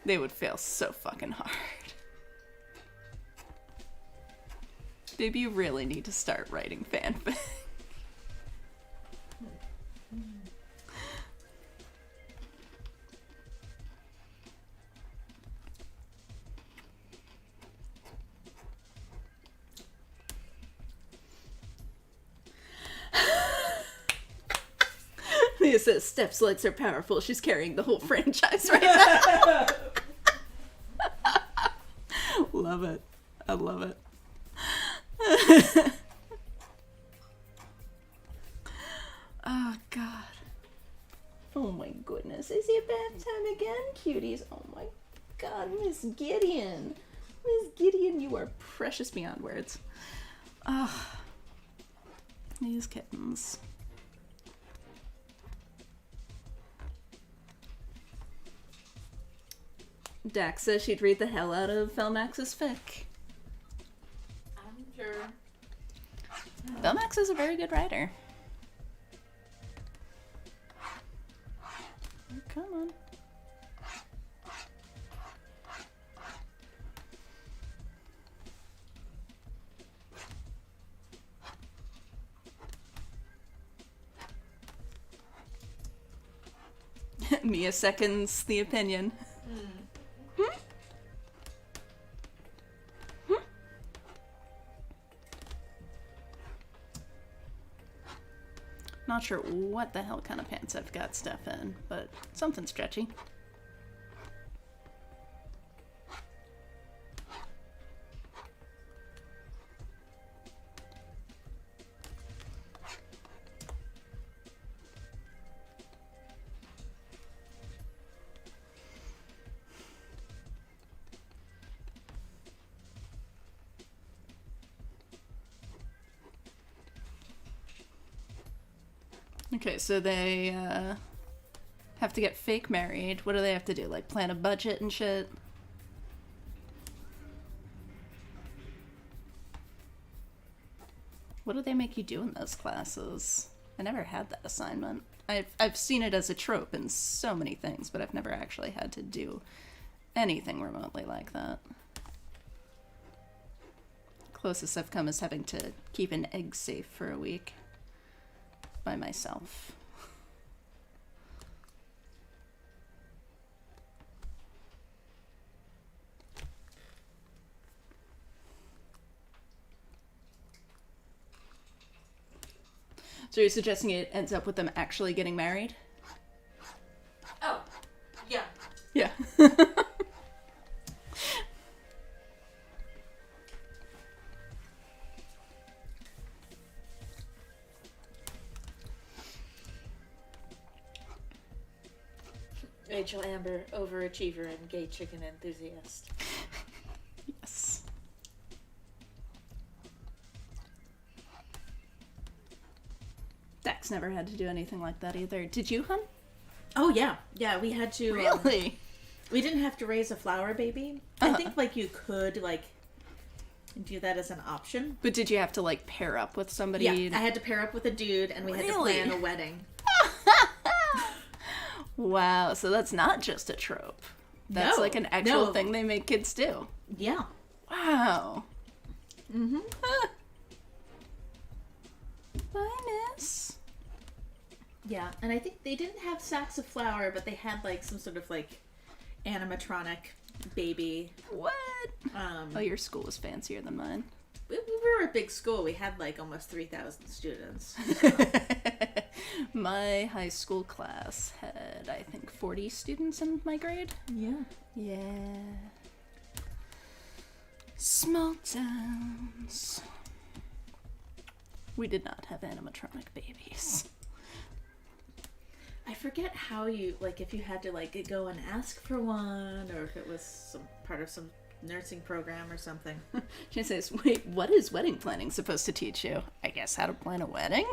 They would fail so fucking hard. Babe, you really need to start writing fanfic. Mia says Steph's legs are powerful. She's carrying the whole franchise right now. Love it. I love it. Oh, God. Oh, my goodness. Is it bath time again, cuties? Oh, my God. Miss Gideon. Miss Gideon, you are precious beyond words. Ah. These kittens. Dax says she'd read the hell out of Felmax's fic. I'm sure. Felmax is a very good writer. Come on. Mia seconds the opinion. Not sure what the hell kind of pants I've got Steph in, but something stretchy. Okay, so they have to get fake married. What do they have to do? Like plan a budget and shit? What do they make you do in those classes? I never had that assignment. I've seen it as a trope in so many things, but I've never actually had to do anything remotely like that. Closest I've come is having to keep an egg safe for a week. By myself. So you're suggesting it ends up with them actually getting married? Oh, yeah. Yeah. Rachel Amber, overachiever and gay chicken enthusiast. Yes. Dax never had to do anything like that either. Did you, hun? Oh yeah, yeah. We had to. Really? We didn't have to raise a flower baby. I think like you could like do that as an option. But did you have to like pair up with somebody? Yeah, I had to pair up with a dude, and we had to plan a wedding. Wow, so that's not just a trope. That's like an actual thing they make kids do. Yeah. Wow. Mm-hmm. Bye, miss. Yeah, and I think they didn't have sacks of flour, but they had like some sort of like animatronic baby. What? Oh, your school was fancier than mine. We were a big school. We had like almost 3,000 students. My high school class had, I think, 40 students in my grade. Yeah. Yeah. Small towns. We did not have animatronic babies. I forget how you, like, if you had to, like, go and ask for one, or if it was some part of some nursing program or something. She says, wait, what is wedding planning supposed to teach you? I guess how to plan a wedding?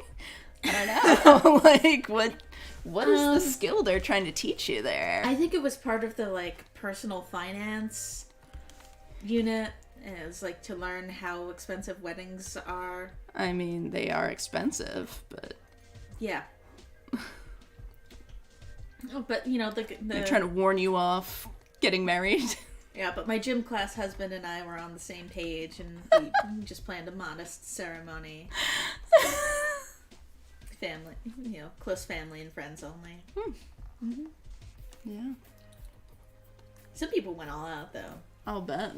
I don't know. Like, what is the skill they're trying to teach you there? I think it was part of the, like, personal finance unit. It was, like, to learn how expensive weddings are. I mean, they are expensive, but... Yeah. But, you know, they're trying to warn you off getting married. Yeah, but my gym class husband and I were on the same page, and we just planned a modest ceremony. Family, you know, close family and friends only. Mm-hmm. Yeah. Some people went all out, though. I'll bet.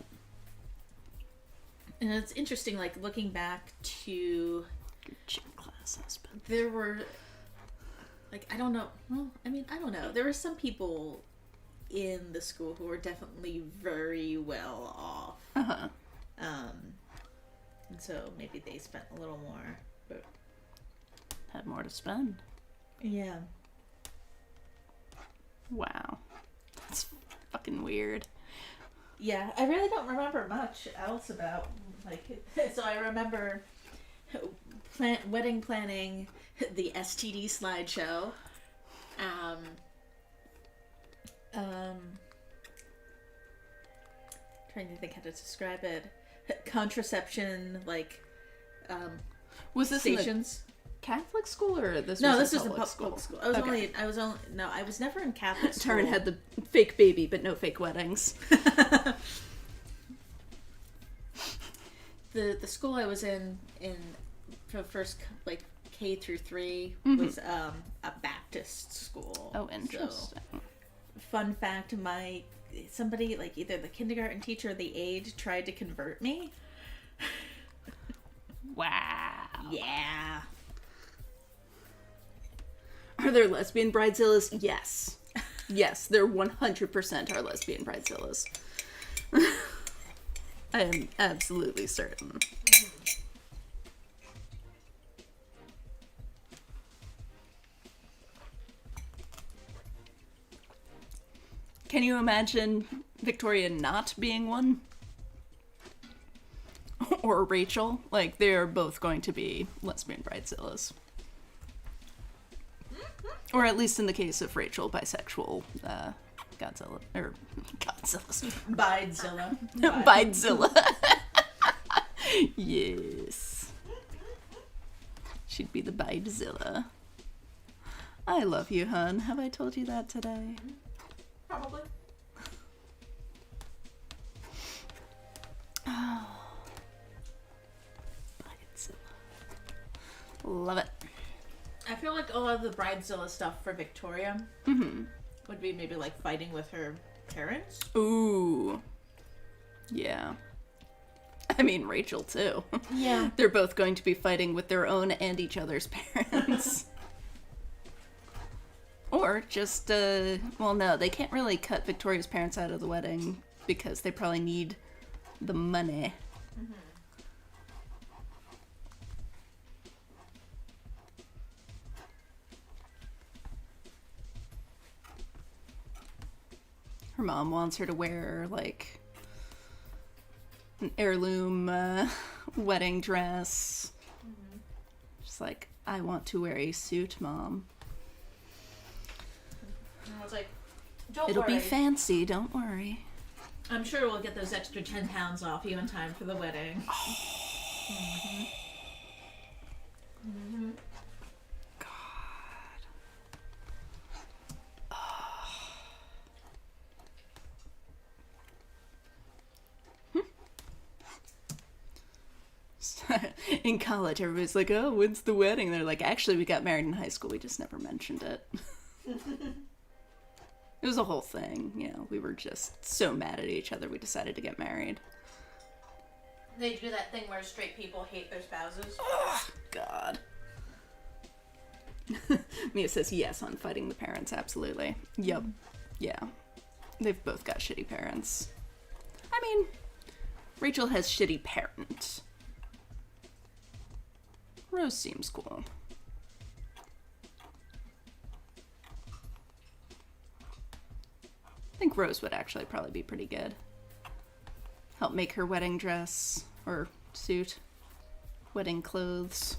And it's interesting, like, looking back to... Your gym class husband. There were... Like, I don't know. Well, I mean, I don't know. There were some people in the school who were definitely very well off. Uh-huh. And so maybe they spent a little more, but... Had more to spend. Yeah. Wow. That's fucking weird. Yeah, I really don't remember much else about, like, so I remember wedding planning, the STD slideshow, trying to think how to describe it, contraception, like, was this stations. Catholic school or this No, was this in was in public school. I was never in Catholic school. Taryn had the fake baby, but no fake weddings. The school I was in for first, like, K through 3 was a Baptist school. Oh, interesting. So, fun fact, somebody, like, either the kindergarten teacher or the aide tried to convert me. Wow. Yeah. Are there lesbian bridezillas? Yes. Yes, there 100% are lesbian bridezillas. I am absolutely certain. Can you imagine Victoria not being one? Or Rachel? Like, they're both going to be lesbian bridezillas. Or at least in the case of Rachel, bisexual Godzilla. Or Godzilla's. Bidezilla. Bidezilla. Yes. She'd be the Bidezilla. I love you, hun. Have I told you that today? Probably. Oh. Bidezilla. Love it. I feel like a lot of the Bridezilla stuff for Victoria would be maybe like fighting with her parents. Ooh. Yeah. I mean, Rachel, too. Yeah. They're both going to be fighting with their own and each other's parents. Or just, well, no, they can't really cut Victoria's parents out of the wedding because they probably need the money. Mm-hmm. Her mom wants her to wear, like, an heirloom wedding dress. Mm-hmm. She's like, I want to wear a suit, Mom. And I was like, don't It'll worry. be fancy, don't worry. I'm sure we'll get those extra 10 pounds off you in time for the wedding. Mm-hmm. Mm-hmm. In college, everybody's like, oh, when's the wedding? They're like, actually, we got married in high school. We just never mentioned it. It was a whole thing. You know, we were just so mad at each other, we decided to get married. They do that thing where straight people hate their spouses. Oh, God. Mia says yes on fighting the parents, absolutely. Yep. Yeah. They've both got shitty parents. I mean, Rachel has shitty parents. Rose seems cool. I think Rose would actually probably be pretty good. help make her wedding dress or suit, wedding clothes.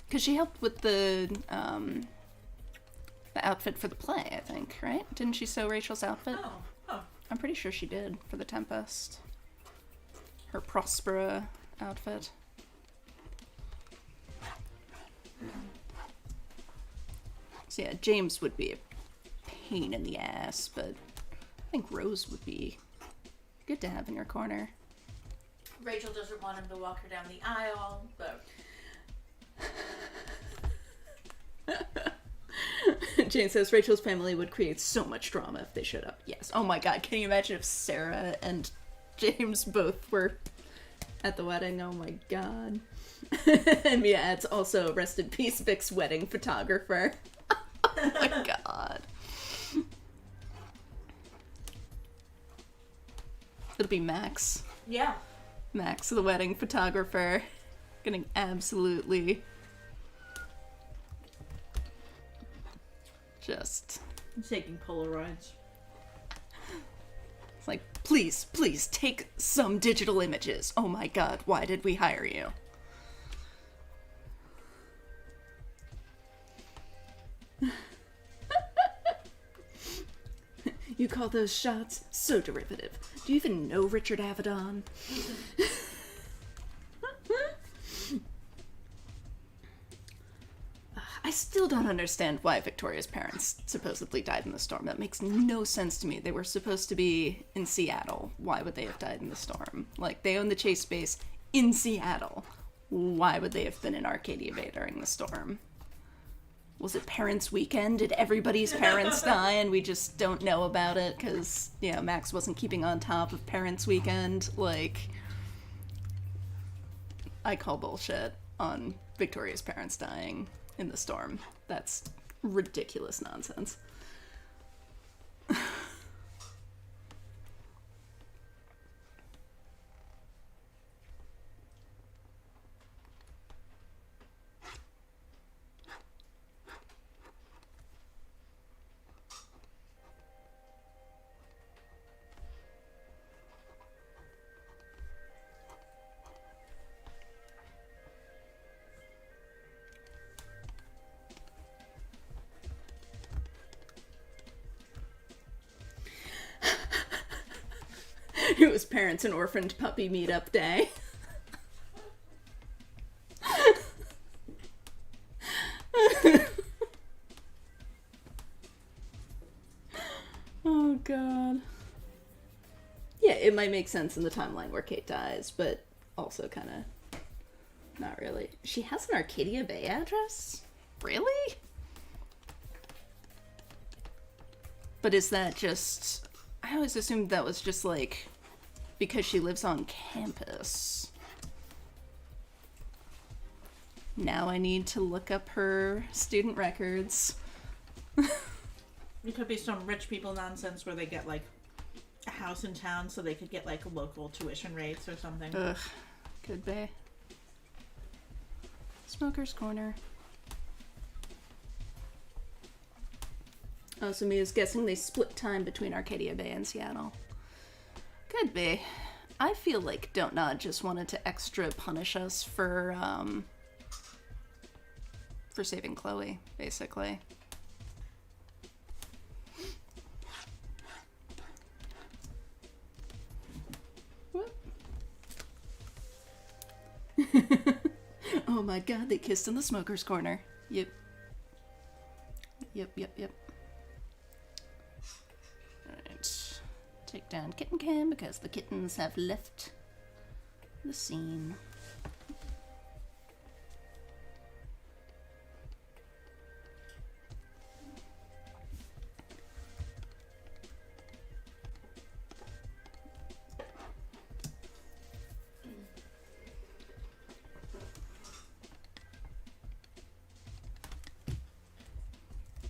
Because she helped with the outfit for the play, I think, right? Didn't she sew Rachel's outfit? Oh. I'm pretty sure she did for the Tempest. Her Prospera outfit. So yeah, James would be a pain in the ass, but I think Rose would be good to have in your corner. Rachel doesn't want him to walk her down the aisle, but... Jane says Rachel's family would create so much drama if they showed up. Yes. Oh my god, can you imagine if Sarah and James both were at the wedding? Oh my god. And yeah, it's also rest in peace Vic's wedding photographer. Oh my god. It'll be Max. Yeah. Max, the wedding photographer. Getting absolutely just... Taking Polaroids. It's like, please, please, take some digital images. Oh my god, why did we hire you? You call those shots so derivative. Do you even know Richard Avedon? I still don't understand why Victoria's parents supposedly died in the storm. That makes no sense to me. They were supposed to be in Seattle. Why would they have died in the storm? Like, they own the chase base in Seattle. Why would they have been in Arcadia Bay during the storm? Was it Parents' Weekend? Did everybody's parents die and we just don't know about it because, you know, Max wasn't keeping on top of Parents' Weekend? Like, I call bullshit on Victoria's parents dying in the storm. That's ridiculous nonsense. It was Parents and Orphaned Puppy Meetup Day. Oh god. Yeah, it might make sense in the timeline where Kate dies, but also kind of not really. She has an Arcadia Bay address? Really? But is that just... I always assumed that was just like because she lives on campus. Now I need to look up her student records. It could be some rich people nonsense where they get like a house in town so they could get like local tuition rates or something. Ugh, could be. Smoker's Corner. Oh, so Mia's guessing they split time between Arcadia Bay and Seattle. Could be. I feel like Don't Nod just wanted to extra punish us for saving Chloe, basically. Whoop. Oh my god, they kissed in the Smoker's Corner. Yep. Yep. Alright. Take down Kitten Cam because the kittens have left the scene.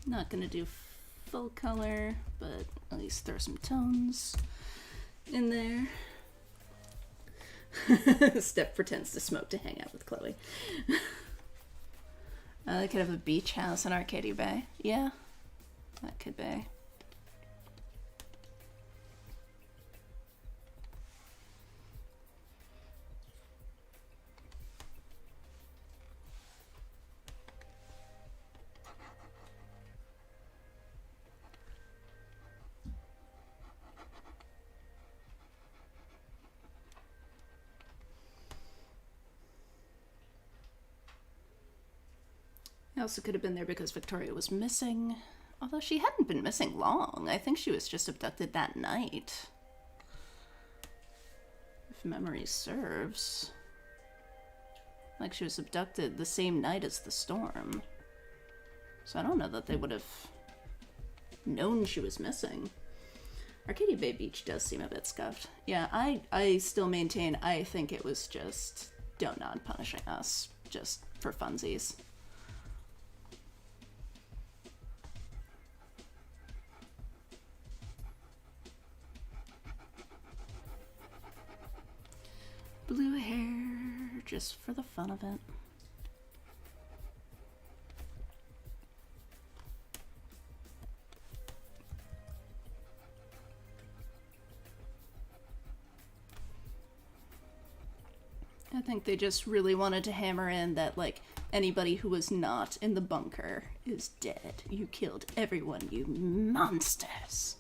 Not gonna do full color, but at least throw some tones in there. Steph pretends to smoke to hang out with Chloe. They could have a beach house in Arcadia Bay. Yeah, that could be. Also could have been there because Victoria was missing. Although she hadn't been missing long. I think she was just abducted that night. If memory serves. Like she was abducted the same night as the storm. So I don't know that they would have known she was missing. Arcadia Bay Beach does seem a bit scuffed. Yeah, I still maintain I think it was just Donut punishing us. Just for funsies. Blue hair, just for the fun of it. I think they just really wanted to hammer in that, like, anybody who was not in the bunker is dead. You killed everyone, you monsters.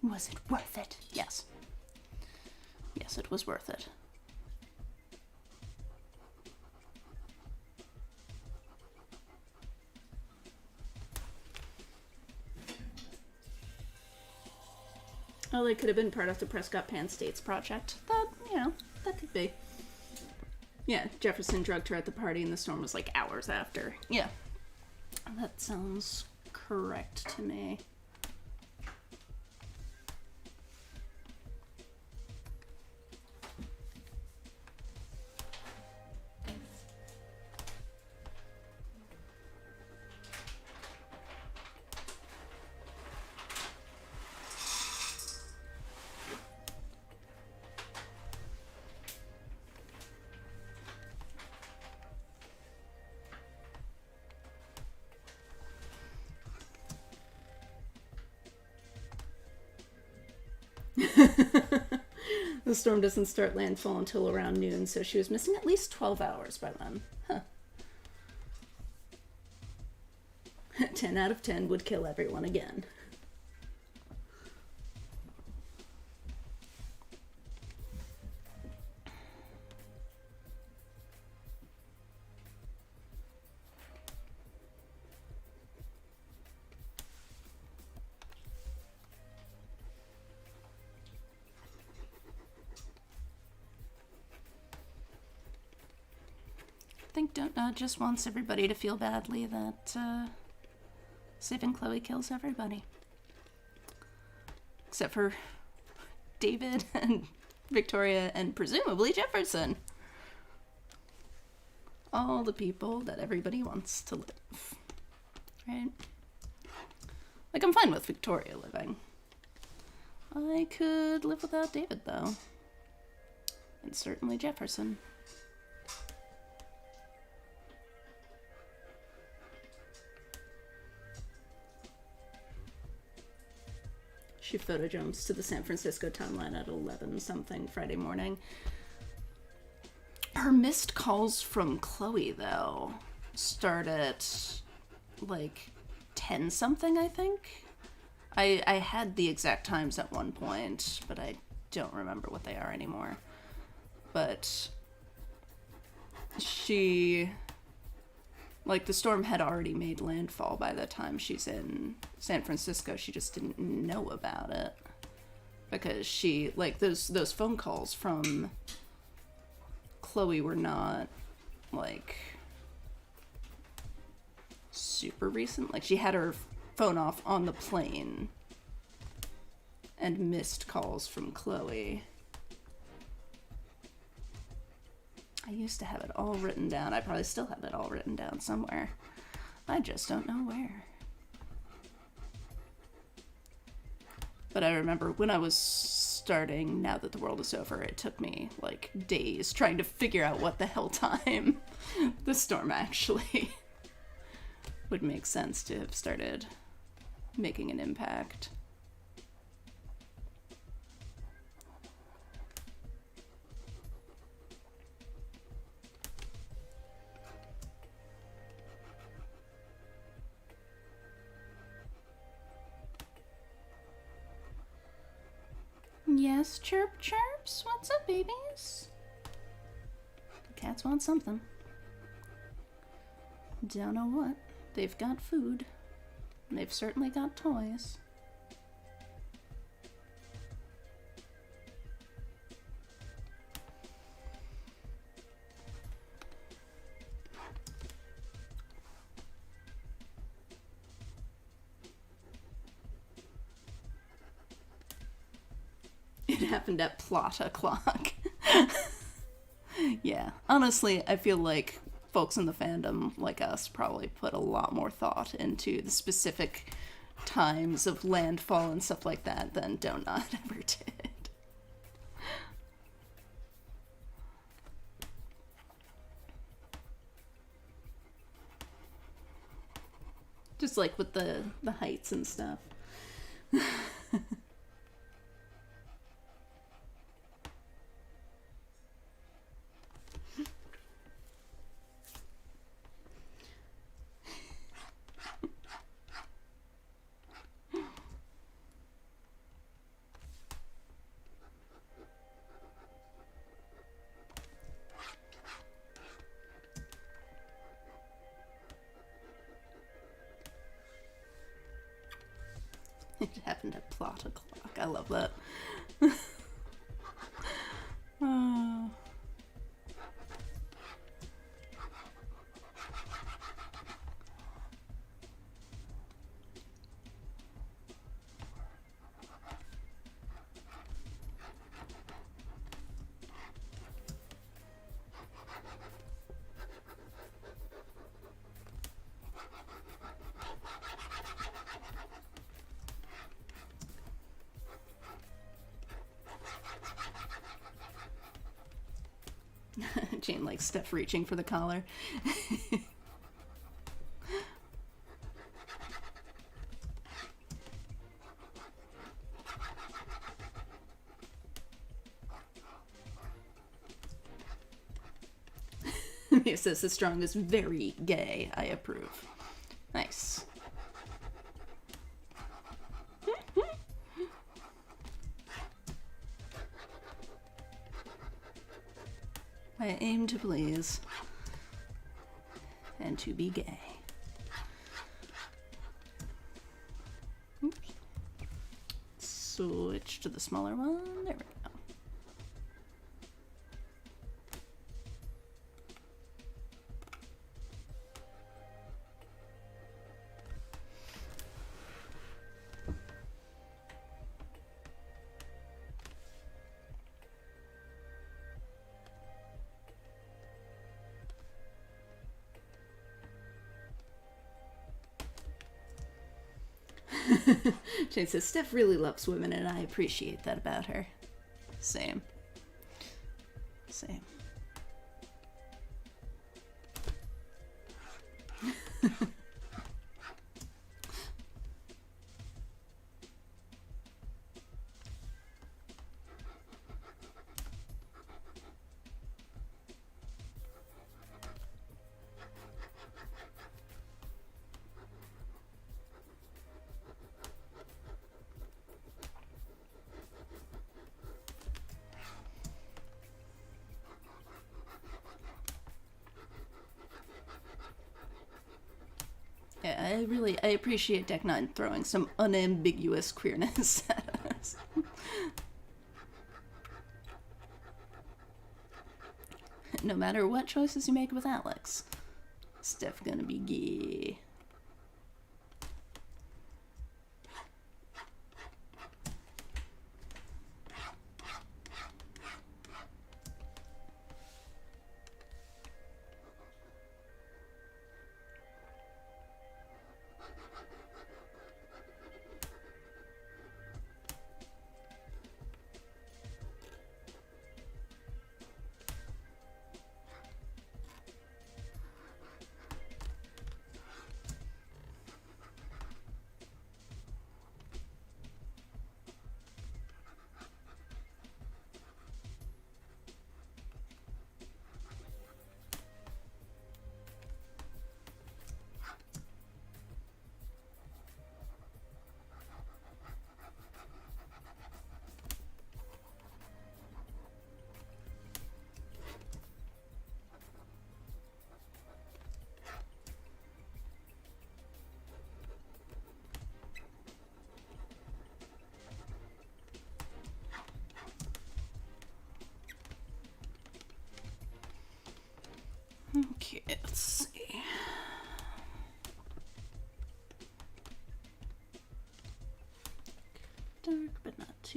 Was it worth it? Yes. Yes, it was worth it. Oh, they could have been part of the Prescott Pan States project. That, you know, that could be. Yeah, Jefferson drugged her at the party and the storm was like hours after. Yeah. That sounds correct to me. The storm doesn't start landfall until around noon, so she was missing at least 12 hours by then. Huh. 10 out of 10 would kill everyone again. I think Donut just wants everybody to feel badly that saving Chloe kills everybody. Except for David and Victoria and presumably Jefferson. All the people that everybody wants to live. Right? Like, I'm fine with Victoria living. I could live without David, though. And certainly Jefferson. She photo jumps to the San Francisco timeline at 11 something Friday morning. Her missed calls from Chloe, though, start at like 10 something, I think. I had the exact times at one point, but I don't remember what they are anymore. But she, like, the storm had already made landfall by the time she's in San Francisco. She just didn't know about it because she, like, those phone calls from Chloe were not, like, super recent. Like, she had her phone off on the plane and missed calls from Chloe. I used to have it all written down. I probably still have it all written down somewhere. I just don't know where. But I remember when I was starting Now That the World is Over, it took me like days trying to figure out what the hell time the storm actually would make sense to have started making an impact. Yes, chirp chirps. What's up, babies? The cats want something. Don't know what. They've got food. And they've certainly got toys. It happened at plot o'clock. Yeah, honestly, I feel like folks in the fandom like us probably put a lot more thought into the specific times of landfall and stuff like that than Donut ever did. Just like with the heights and stuff. It happened at plot o'clock. I love that. Oh. Jane likes Steph reaching for the collar. It says the strong is very gay. I approve. Nice. I aim to please. And to be gay. Oops. Switch to the smaller one. There we go. Jane says, Steph really loves women, and I appreciate that about her. Same. Same. Yeah, I appreciate Deck 9 throwing some unambiguous queerness at us. No matter what choices you make with Alex, Steph gonna be gay.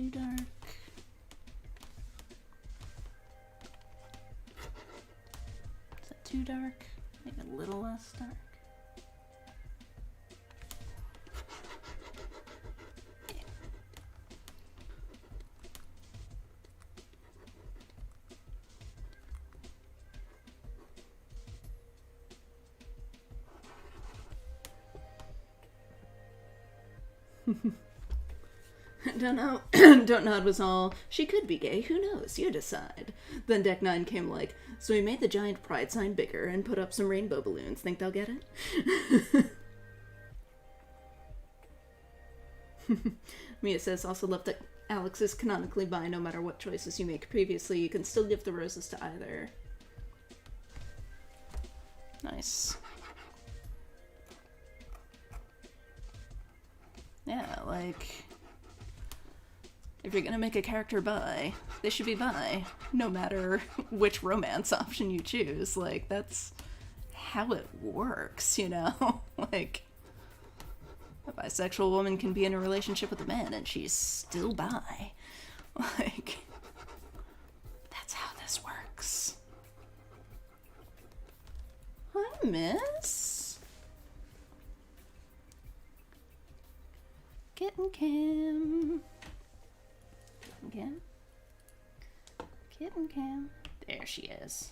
too dark? Is that too dark? Make it a little less dark. Don't know. Don't nod was all, she could be gay, who knows, you decide. Then Deck 9 came like, so we made the giant pride sign bigger and put up some rainbow balloons. Think they'll get it? Mia says, also love that Alex is canonically bi no matter what choices you make previously. You can still give the roses to either. Nice. Yeah, like, if you're gonna make a character bi, they should be bi, no matter which romance option you choose. Like, that's how it works, you know? Like, a bisexual woman can be in a relationship with a man and she's still bi. Like, that's how this works. Hi, miss. Kitten Cam. Kitten Cam. Kitten Cam. There she is.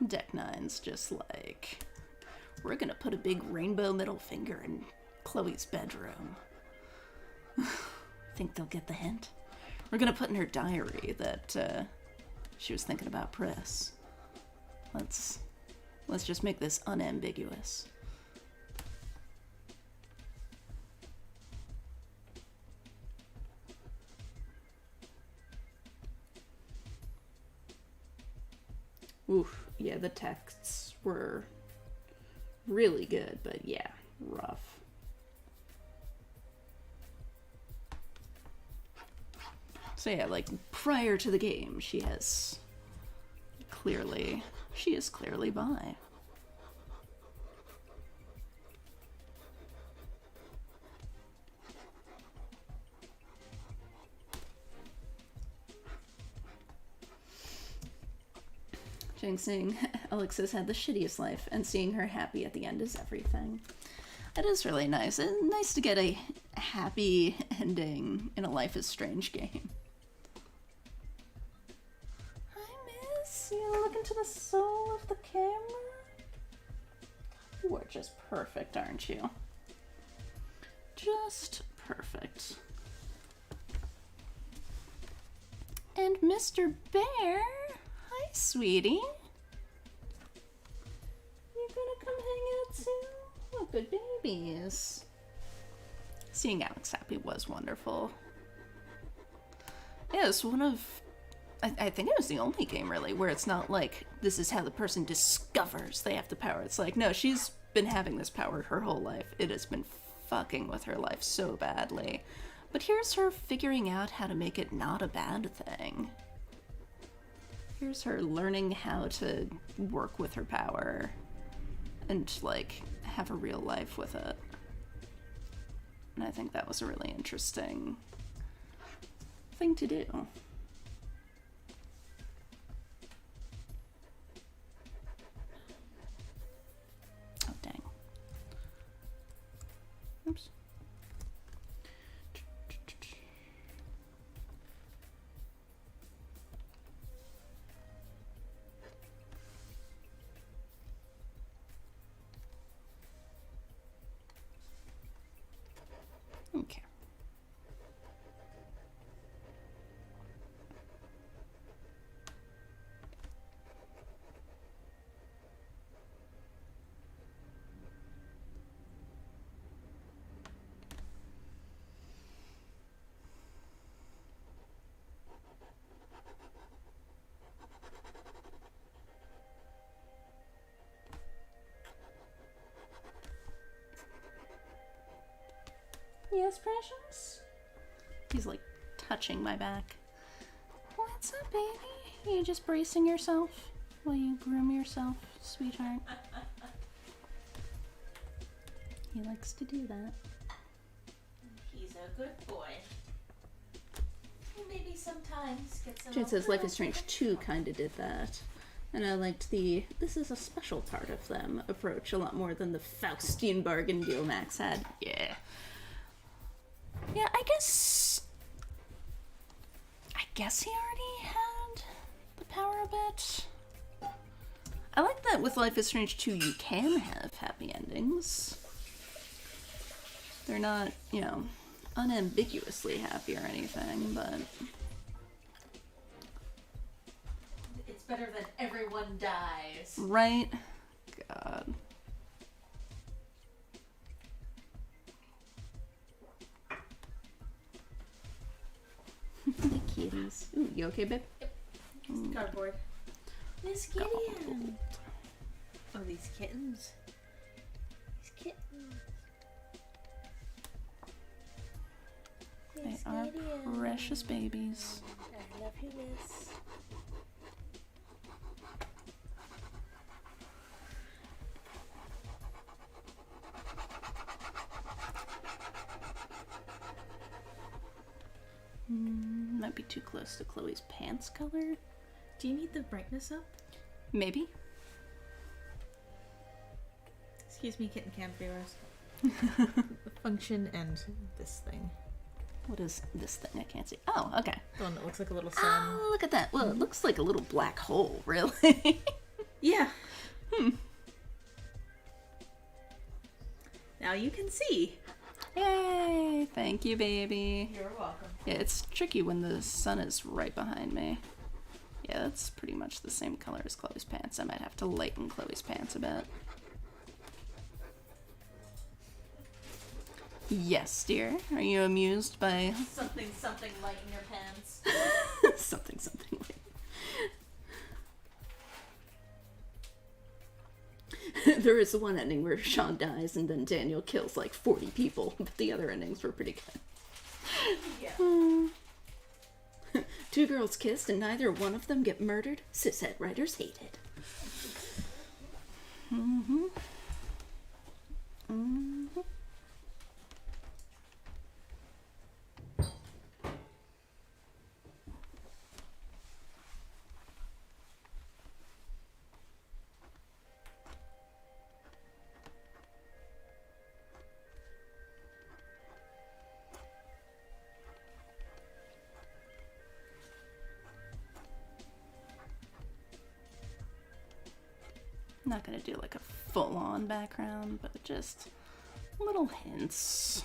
Deck 9's just like, we're gonna put a big rainbow middle finger in Chloe's bedroom. Think they'll get the hint? We're gonna put in her diary that she was thinking about Pris. Let's just make this unambiguous. Oof, yeah, the texts were really good, but yeah, rough. So yeah, like, prior to the game, she is clearly bi. Jing saying, Alex has had the shittiest life, and seeing her happy at the end is everything. It is really nice. It's nice to get a happy ending in a Life is Strange game. Hi, miss. You look into the soul of the camera? You are just perfect, aren't you? Just perfect. And Mr. Bear... Hi, sweetie. You gonna come hang out soon? What good babies. Seeing Alex happy was wonderful. Yeah, it's one of... I think it was the only game, really, where it's not like, this is how the person discovers they have the power. It's like, no, she's been having this power her whole life. It has been fucking with her life so badly. But here's her figuring out how to make it not a bad thing. Here's her learning how to work with her power and, like, have a real life with it. And I think that was a really interesting thing to do. Oh, dang. Oops. Okay. Yes, precious? He's like touching my back. What's up, baby? Are you just bracing yourself while you groom yourself, sweetheart? He likes to do that. He's a good boy. Maybe sometimes get some. Jade says Life is Strange 2 kind of did that. And I liked the "this is a special part of them" approach a lot more than the Faustian bargain deal Max had. Yeah. Yeah, I guess he already had the power a bit. I like that with Life is Strange 2 you can have happy endings. They're not, you know, unambiguously happy or anything, but... It's better than everyone dies. Right? God. The kitties. Ooh, you okay, babe? Yep. It's cardboard. Miss Gideon. Oh, these kittens. These kittens. They are precious babies. I love you, miss. Might be too close to Chloe's pants color. Do you need the brightness up? Maybe. Excuse me, kitten cam viewers. Function and this thing. What is this thing? I can't see. Oh, okay. The one that looks like a little sun. Oh, look at that. Well, it looks like a little black hole, really. Yeah. Now you can see. Yay! Thank you, baby. You're welcome. Yeah, it's tricky when the sun is right behind me. Yeah, that's pretty much the same color as Chloe's pants. I might have to lighten Chloe's pants a bit. Yes, dear. Are you amused by... Something light in your pants. something like... There is one ending where Sean dies and then Daniel kills like 40 people, but the other endings were pretty good. Yeah. 2 girls kissed and neither one of them get murdered. Cishet writers hate it. I'm not gonna do like a full-on background, but just little hints.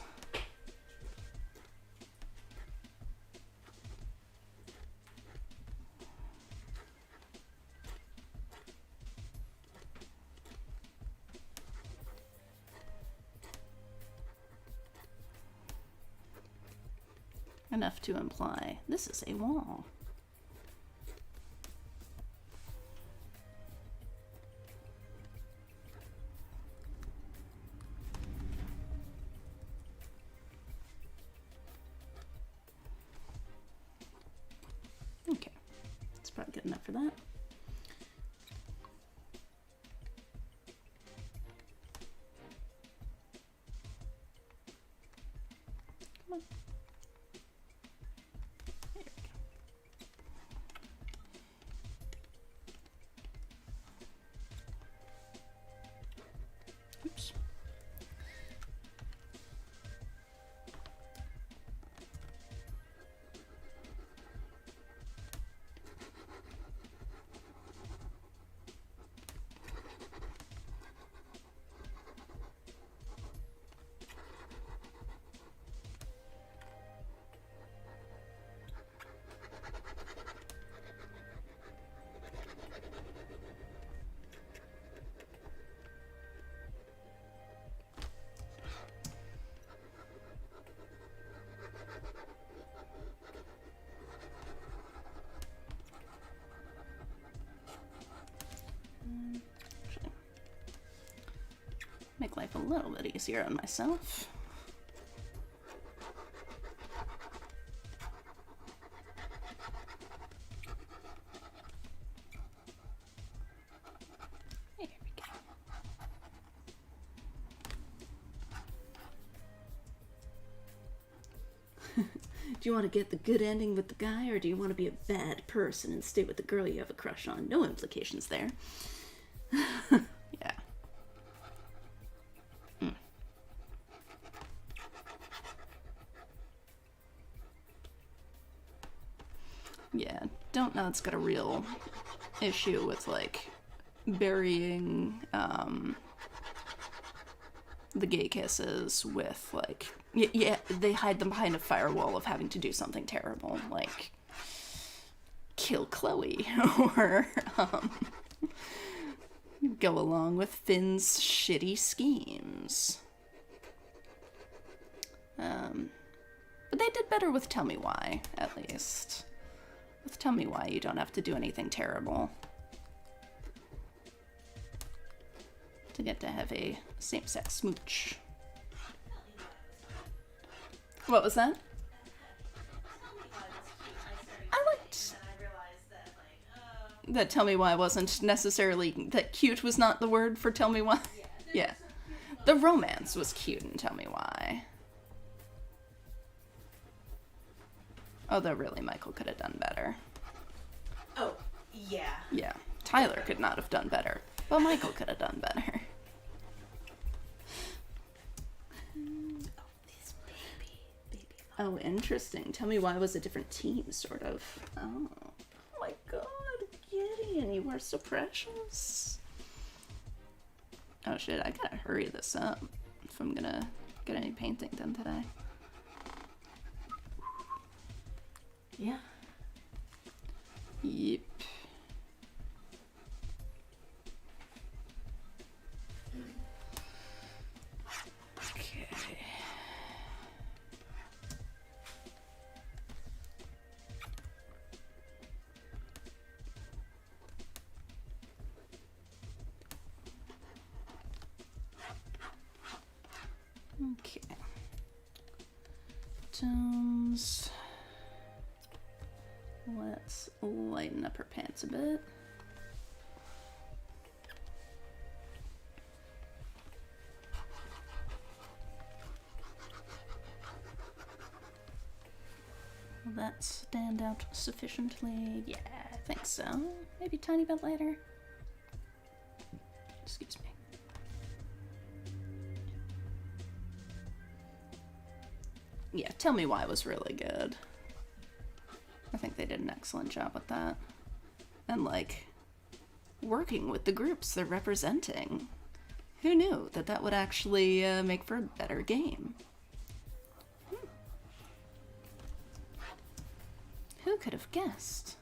Enough to imply this is a wall. Okay, that's probably good enough for that. Come on. There we go. Oops. Actually, make life a little bit easier on myself. Do you want to get the good ending with the guy, or do you want to be a bad person and stay with the girl you have a crush on? No implications there. Yeah. Yeah, Don't Nod's got a real issue with, like, burying, the gay kisses with, like, yeah, they hide them behind a firewall of having to do something terrible, like kill Chloe, or go along with Finn's shitty schemes. But they did better with Tell Me Why, at least. With Tell Me Why, you don't have to do anything terrible to get to have a same-sex smooch. What was that? I liked that Tell Me Why wasn't necessarily, that cute was not the word for Tell Me Why. Yeah. The romance was cute in Tell Me Why. Although really Michael could have done better. Oh, yeah. Yeah. Tyler could not have done better, but Michael could have done better. Oh, interesting. Tell Me Why was a different team, sort of. Oh my god, Gideon, you are so precious. Oh shit, I gotta hurry this up if I'm gonna get any painting done today. Yeah. Yep. Okay. Okay. Tones. Let's lighten up her pants a bit. Will that stand out sufficiently? Yeah, I think so. Maybe a tiny bit lighter. Excuse me. Yeah, Tell Me Why was really good. I think they did an excellent job with that. And, like, working with the groups they're representing. Who knew that that would actually make for a better game? Who could have guessed?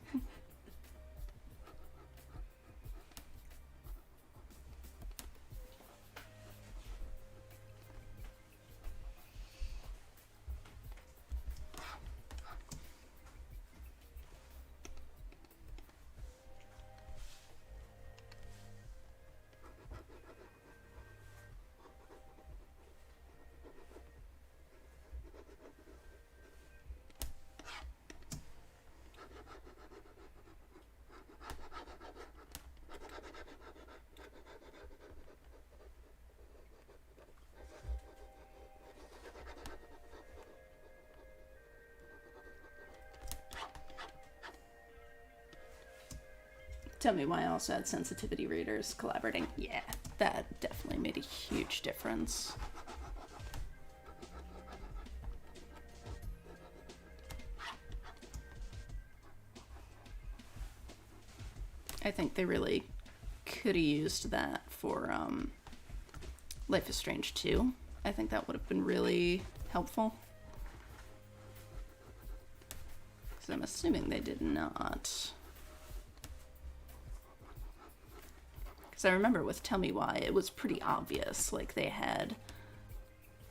Tell Me Why also had sensitivity readers collaborating. Yeah, that definitely made a huge difference. I think they really could have used that for Life is Strange 2. I think that would have been really helpful. Because I'm assuming they did not. Because I remember with Tell Me Why, it was pretty obvious. Like, they had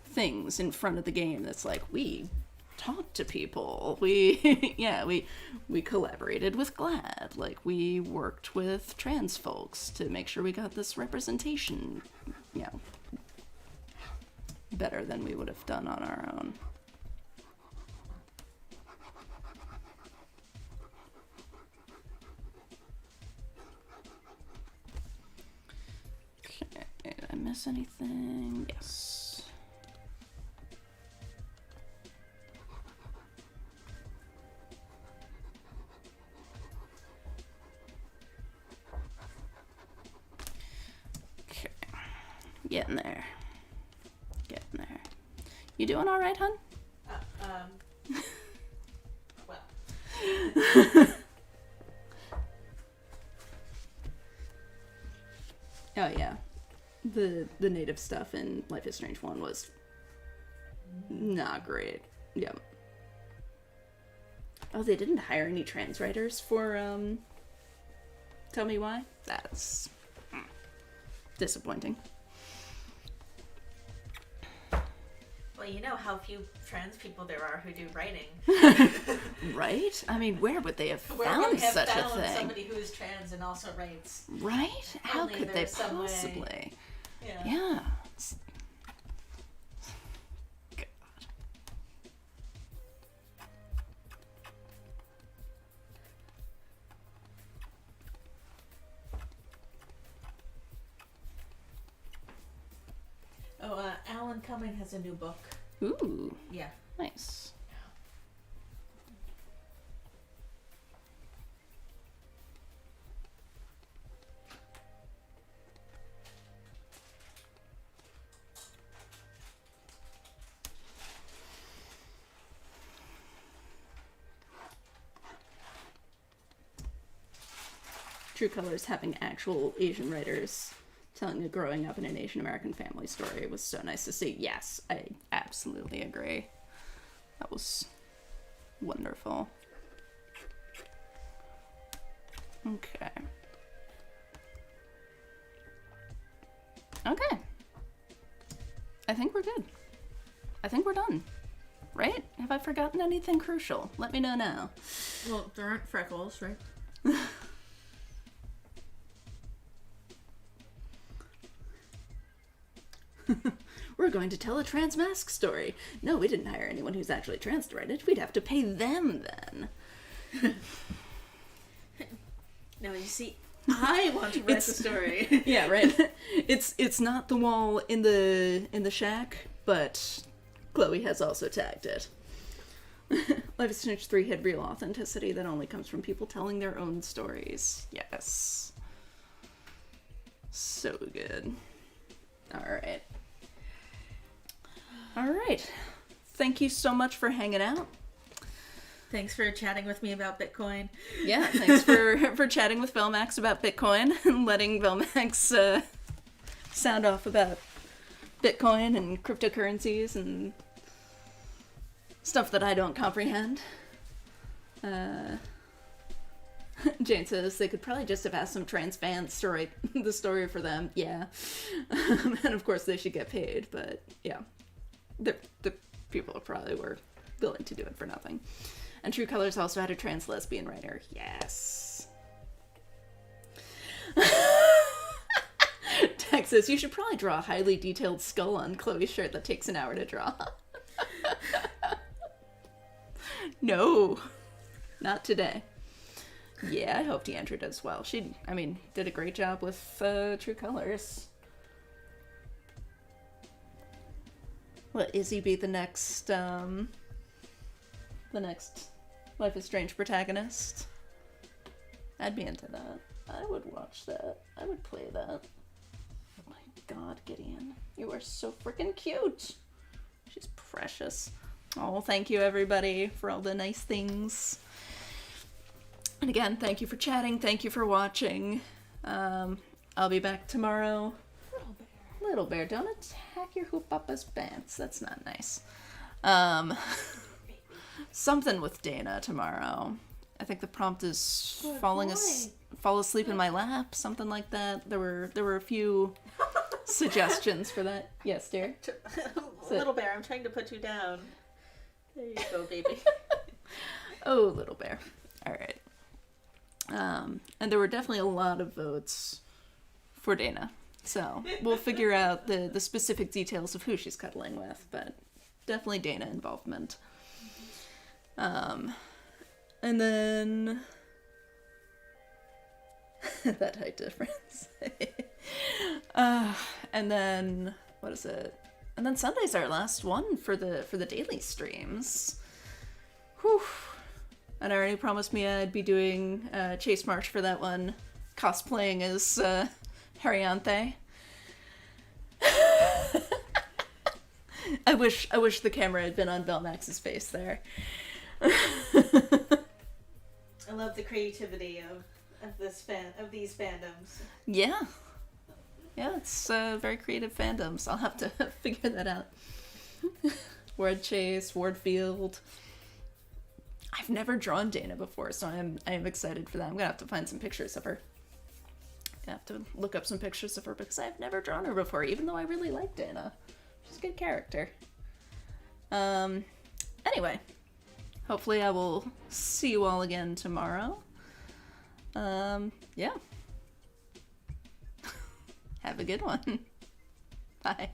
things in front of the game that's like, we talked to people. We, yeah, we collaborated with GLAAD. Like, we worked with trans folks to make sure we got this representation, you know, better than we would have done on our own. Okay, did I miss anything? Yes. Getting there. Getting there. You doing all right, hun? Well. Oh yeah, the native stuff in Life is Strange 1 was not great. Yep. Oh, they didn't hire any trans writers for Tell Me Why? That's disappointing. Well, you know how few trans people there are who do writing. Right? I mean, where would they have Where would found they have such a found thing? somebody who is trans and also writes? Right? How Only could they there's some way. possibly? Yeah. Yeah. God. Oh, Alan Cumming has a new book. Ooh, Yeah. nice. True Colors having actual Asian writers telling a growing up in an Asian American family story was so nice to see. Yes, I absolutely agree. That was wonderful. Okay. Okay. I think we're good. I think we're done. Right? Have I forgotten anything crucial? Let me know now. Well, there aren't freckles, right? We're going to tell a trans mask story. No, we didn't hire anyone who's actually trans to write it. We'd have to pay them then. No, you see, I want to write the story. Yeah, right. It's not the wall in the shack, but Chloe has also tagged it. Life is Strange 3 had real authenticity that only comes from people telling their own stories. Yes. So good. Alright. Alright. Thank you so much for hanging out. Thanks for chatting with me about Bitcoin. Yeah, thanks for chatting with Velmax about Bitcoin and letting Velmax sound off about Bitcoin and cryptocurrencies and stuff that I don't comprehend. Jane says they could probably just have asked some trans fans to write the story for them. Yeah. And of course they should get paid, but yeah. The people probably were willing to do it for nothing. And True Colors also had a trans lesbian writer. Yes. Tex says, you should probably draw a highly detailed skull on Chloe's shirt that takes an hour to draw. No. Not today. Yeah, I hope Deandra does well. She, did a great job with True Colors. Will Izzy be the next Life is Strange protagonist? I'd be into that. I would watch that. I would play that. Oh my god, Gideon. You are so freaking cute. She's precious. Oh, thank you everybody for all the nice things. And again, thank you for chatting. Thank you for watching. I'll be back tomorrow. Little bear, don't attack your hoop-papa's pants. That's not nice. Something with Dana tomorrow. I think the prompt is fall asleep in my lap, something like that. There were a few suggestions for that. Yes, dear. Little bear, I'm trying to put you down. There you go, baby. Oh, little bear. All right. And there were definitely a lot of votes for Dana. So we'll figure out the specific details of who she's cuddling with, but definitely Dana involvement. And then that height difference. And then what is it? And then Sunday's our last one for the daily streams. Whew. And I already promised me I'd be doing Chase March for that one, cosplaying as Harriante. I wish the camera had been on Velmax's face there. I love the creativity of these fandoms. Yeah. Yeah, it's very creative fandoms. I'll have to figure that out. Ward Chase, Wardfield. I've never drawn Dana before, so I am excited for that. I'm gonna have to find some pictures of her. I have to look up some pictures of her because I've never drawn her before, even though I really like Dana. She's a good character. Anyway, hopefully I will see you all again tomorrow. Yeah. Have a good one. Bye.